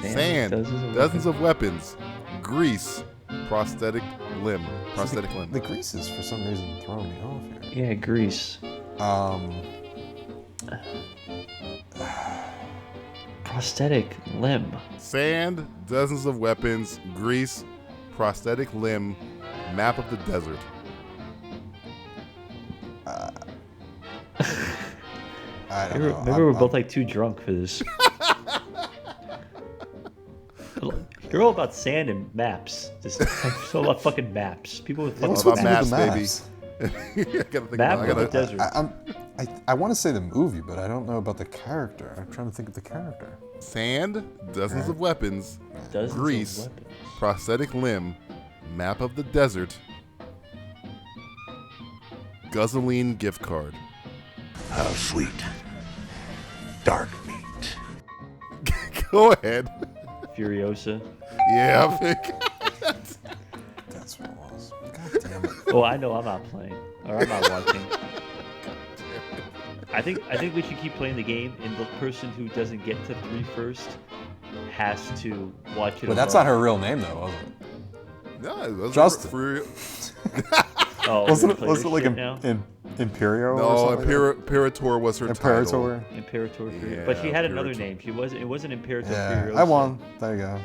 Sand, dozens of weapons. Grease. Prosthetic limb. Prosthetic limb. The grease is for some reason throwing me off here. Yeah, grease. Prosthetic limb. Sand, dozens of weapons. Grease. Prosthetic limb. Map of the desert. I don't know. Maybe we're both like too drunk for this. You're all about sand and maps. Just it's all about fucking maps. People with fucking maps, baby. Map of the desert. I want to say the movie, but I don't know about the character. I'm trying to think of the character. Sand, dozens of weapons. Grease, prosthetic limb, map of the desert. Guzzling gift card. How sweet. Dark meat. Go ahead. Furiosa. Yeah, Vic. That's what it was. God damn it. Oh, I know I'm not playing. Or I'm not watching. I think we should keep playing the game, and the person who doesn't get to 3 first has to watch it. But that's not her real name, though, was it? No, it was Justin. Wasn't it like Imperio? No, Imperator was her title. Imperator. Yeah, but she had another name. It wasn't Imperator. Yeah, I won. There you go.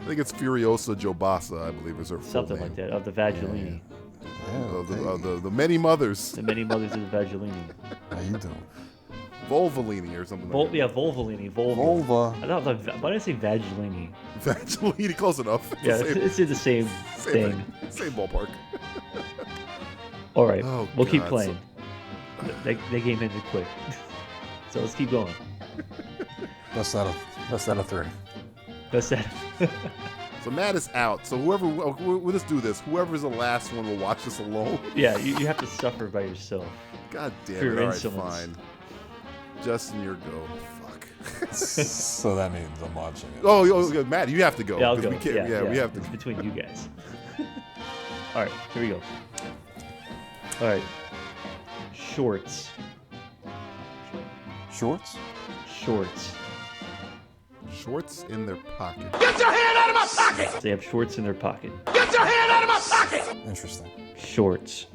I think it's Furiosa Jobasa, I believe is her full Something name. like that, of the Vagellini. The many mothers. The many mothers of the Vagellini. How you doing? Volvolini or something like that. Yeah, Volvolini. Vulva. Why did I say Vagellini? Vagellini, close enough. Yeah, it's in the same thing. Same ballpark. All right, we'll keep God, playing. That game ended quick. So let's keep going. Best out of 3. That's that. So Matt is out. So we'll just do this. Whoever's the last one will watch this alone. Yeah, you have to suffer by yourself. God damn For it. your All right, insolence. fine. Justin, your go. Fuck. So that means I'm watching it. Oh, Matt, you have to go. Yeah, I'll go. We can't, we have to. It's between you guys. All right, here we go. All right. Shorts. Shorts? Shorts. Shorts in their pocket. Get your hand out of my pocket! They have shorts in their pocket. Get your hand out of my pocket! Interesting. Shorts.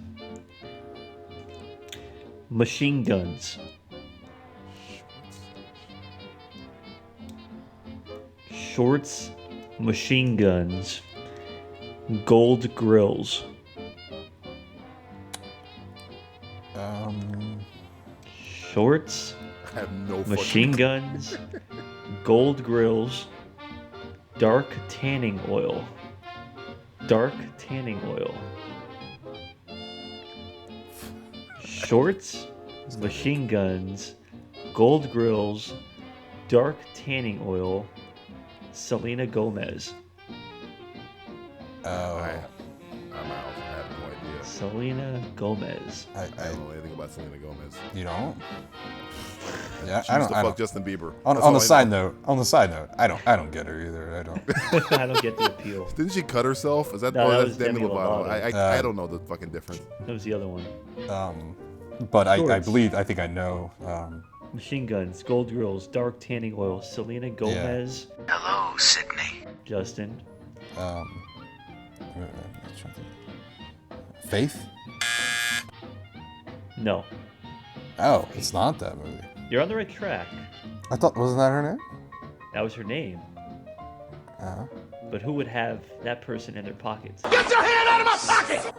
Machine guns. Shorts, machine guns, gold grills. Shorts, I have no machine guns, gold grills, dark tanning oil. Dark tanning oil. Shorts, machine guns, gold grills, dark tanning oil, Selena Gomez. Oh. I'm out. I have no idea. Selena Gomez. I don't know anything about Selena Gomez. You don't? Yeah, she used to fuck Justin Bieber. On the side note, I don't get her either. I don't. I don't get the appeal. Didn't she cut herself? Is that? No, that was Demi Demi Lovato. Lovato. I don't know the fucking difference. That was the other one. But I think I know. Machine Guns, Gold Girls, Dark Tanning Oil, Selena Gomez. Yeah. Hello, Sydney. Justin. Faith? No. Oh, it's not that movie. You're on the right track. I thought, wasn't that her name? That was her name. But who would have that person in their pockets? Get your hand out of my pocket!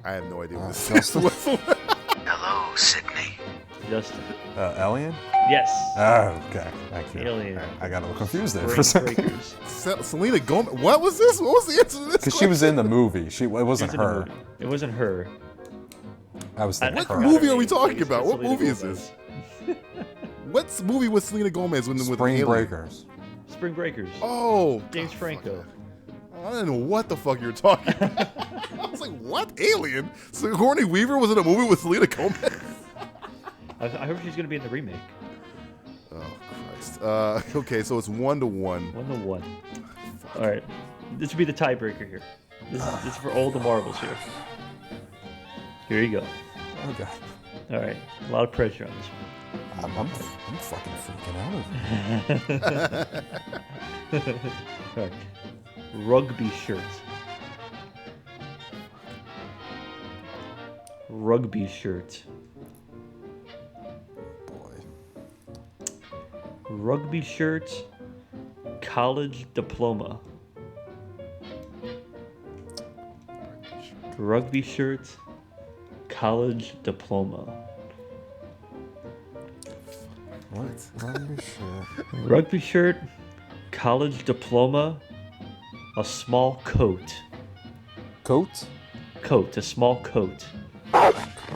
I have no idea what this is. Hello, Sydney. Justin. Alien? Yes. Oh, okay. Thank you. Alien. I got a little confused there for a second. Selena Gomez. What was this? What was the answer to this? Because she was in the movie. It wasn't her. It wasn't her. I was thinking. What movie are we talking about? What movie is this? What movie was Selena Gomez with Spring Breakers. Spring Breakers. Oh, James Franco. I didn't know what the fuck you were talking about. I was like, what? Alien? Sigourney Weaver was in a movie with Selena Gomez? I hope she's going to be in the remake. Oh, Christ. Okay, so it's 1-1. 1-1. All right. This would be the tiebreaker here. This is for all the marbles here. Here you go. Oh, God. All right. A lot of pressure on this one. I'm fucking freaking out over here. All right. Rugby shirt. Rugby shirt. Boy. Rugby shirt. College diploma. Rugby shirt. College diploma. What? Rugby shirt. Rugby shirt. College diploma. A small coat. Coat? Coat. A small coat.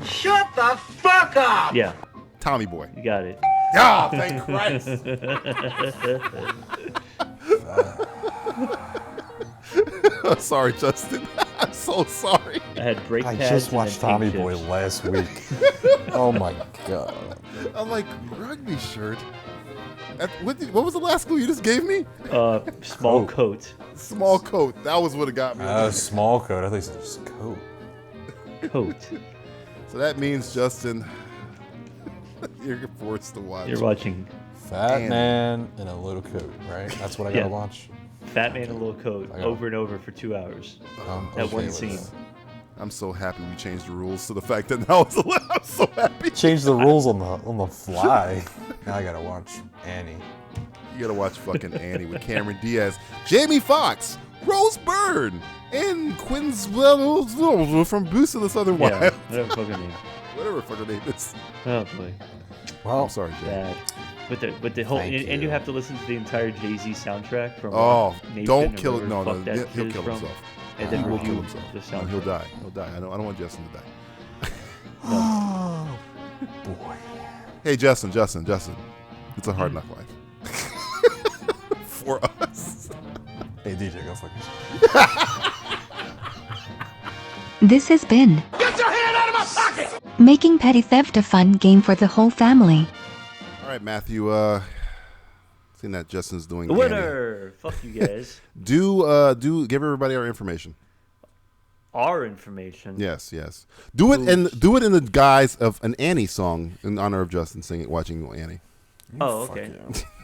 Shut the fuck up! Yeah. Tommy Boy. You got it. Ah, thank Christ. Sorry, Justin. I'm so sorry. I had brake pads. I just watched and Tommy pink Boy chips. last week. Oh my God. I'm like, rugby shirt? What was the last clue you just gave me? Small coat. Small coat. That was what it got me. Small coat. I think it's just coat. Coat. So that means, Justin, you're forced to watch. You're watching Fat Man in a little coat, right? That's what I gotta watch. Fat Man in a little coat over and over for 2 hours. That one scene. I'm so happy we changed the rules to the fact that now it's allowed. I'm so happy. Change the rules on the fly. Now I gotta watch Annie. You gotta watch fucking Annie with Cameron Diaz, Jamie Foxx, Rose Byrne, and Quinn's from Boost of the Southern Wild. Yeah, whatever fucking name. Whatever fucking name is. Oh boy. Well, I'm sorry, Jay. Bad. With the whole and you have to listen to the entire Jay-Z soundtrack from Nathan don't kill it. No, he'll kill from, himself. And then He will review kill himself. the No, soundtrack. he'll die. He'll die. I don't want Justin to die. Oh boy. Hey, Justin. It's a hard knock life. For us. Hey DJ, go fuck yourself. This has been Get your hand out of my pocket! Making Petty Theft a fun game for the whole family. All right, Matthew. Seeing that Justin's doing The winner. Fuck you guys. do give everybody our information. Our information. Yes. Do it in the guise of an Annie song in honor of Justin watching Annie. Oh, okay.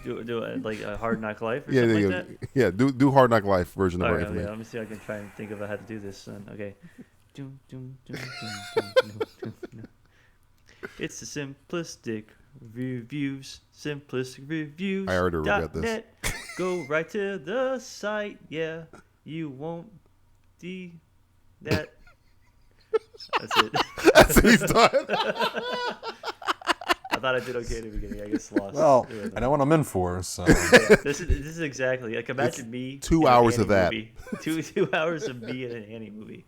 do it like a Hard Knock Life or Yeah, something like that? Yeah, do Hard Knock Life version of All our right, information. let me see if I can try and think of how to do this. Okay. It's the Simplistic Reviews. Simplistic Reviews. I already regret this. .net. Go right to the site. Yeah, you won't that. That's it. That's it. He's done. I thought I did okay at the beginning. I guess lost. Well, I know what I'm in for, so. Yeah, this is exactly like imagine me. 2 hours of that. Movie. Two hours of me in an Annie movie.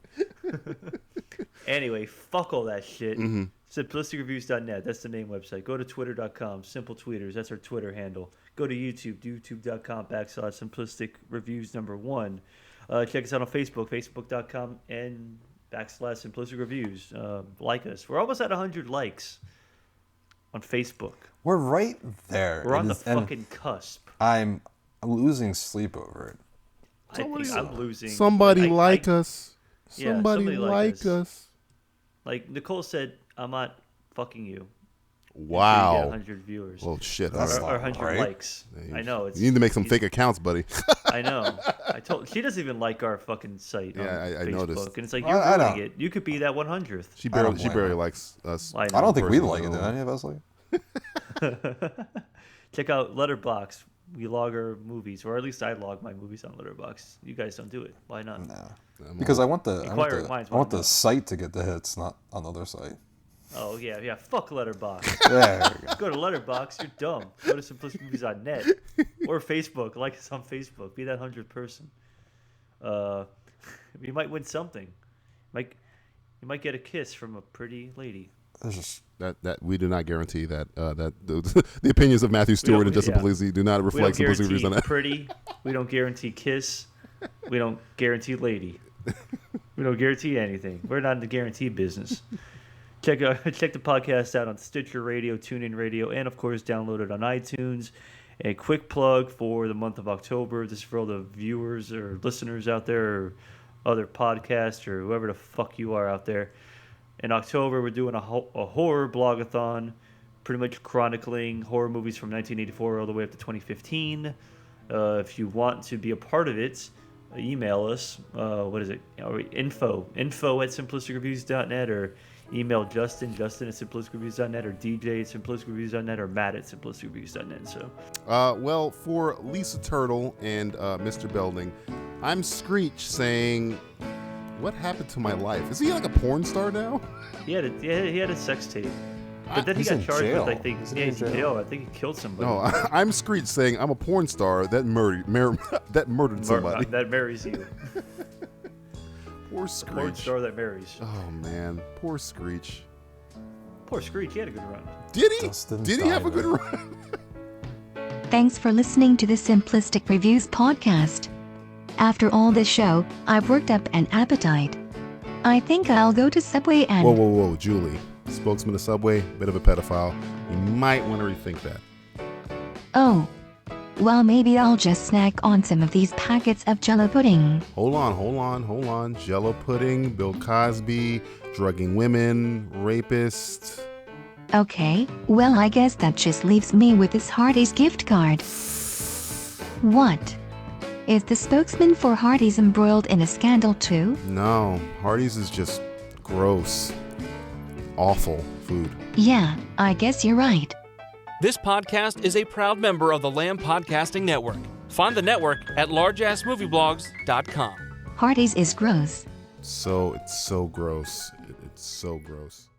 Anyway, fuck all that shit. Mm-hmm. Simplisticreviews.net. That's the main website. Go to twitter.com. Simple Tweeters. That's our Twitter handle. Go to YouTube. youtube.com/simplisticreviews1. Check us out on Facebook. Facebook.com and /Simplistic Reviews. Like us. We're almost at 100 likes on Facebook. We're right there. We're on the fucking cusp. I'm losing sleep over it. I'm losing. Somebody like us. Somebody like us. Like Nicole said, I'm not fucking you. Wow. You get 100 viewers. Well, shit. Or 100 likes. I know. You need to make some fake accounts, buddy. I know. She doesn't even like our fucking site on Facebook. Noticed. And it's like, you're ruining it. You could be that 100th. She barely likes us. I don't think we like it. Do any of us like it? Check out Letterboxd. We log our movies, or at least I log my movies on Letterboxd. You guys don't do it. Why not? No. Because I want the site to get the hits, not another site. Oh, yeah. Fuck Letterboxd. Yeah. Go to Letterboxd. You're dumb. Go to simplisticmovies.net or Facebook. Like us on Facebook. Be that 100th person. You might win something. You might get a kiss from a pretty lady. That we do not guarantee that the opinions of Matthew Stewart and Justin Polizzi do not reflect Simplistic Reviews on that. Pretty. We don't guarantee kiss. We don't guarantee lady. We don't guarantee anything. We're not in the guarantee business. Check the podcast out on Stitcher Radio, TuneIn Radio, and of course download it on iTunes. A quick plug for the month of October. This is for all the viewers or listeners out there, or other podcasts, or whoever the fuck you are out there. In October, we're doing a horror blogathon, pretty much chronicling horror movies from 1984 all the way up to 2015. If you want to be a part of it, email us. What is it? Info at simplisticreviews.net, or email Justin at simplisticreviews.net, or DJ at simplisticreviews.net, or Matt at simplisticreviews.net. So, well, for Lisa Turtle and Mr. Belding, I'm Screech saying, what happened to my life? Is he like a porn star now? He had a sex tape. But then he got charged with, I think, he's in jail. I think he killed somebody. No, I'm Screech saying I'm a porn star that murdered somebody. That marries you. Poor Screech. Porn star that marries. Oh, man. Poor Screech. Poor Screech. He had a good run. Did he? Did he have a good run? Thanks for listening to the Simplistic Reviews Podcast. After all this show, I've worked up an appetite. I think I'll go to Subway and... Whoa, Julie. Spokesman of Subway, bit of a pedophile. You might want to rethink that. Oh. Well, maybe I'll just snack on some of these packets of Jell-O pudding. Hold on. Jell-O pudding, Bill Cosby, drugging women, rapist. Okay, well, I guess that just leaves me with this Hardee's gift card. What? Is the spokesman for Hardee's embroiled in a scandal too? No, Hardee's is just gross. Awful food. Yeah, I guess you're right. This podcast is a proud member of the Lamb Podcasting Network. Find the network at largeassmovieblogs.com. Hardee's is gross. It's so gross. It's so gross.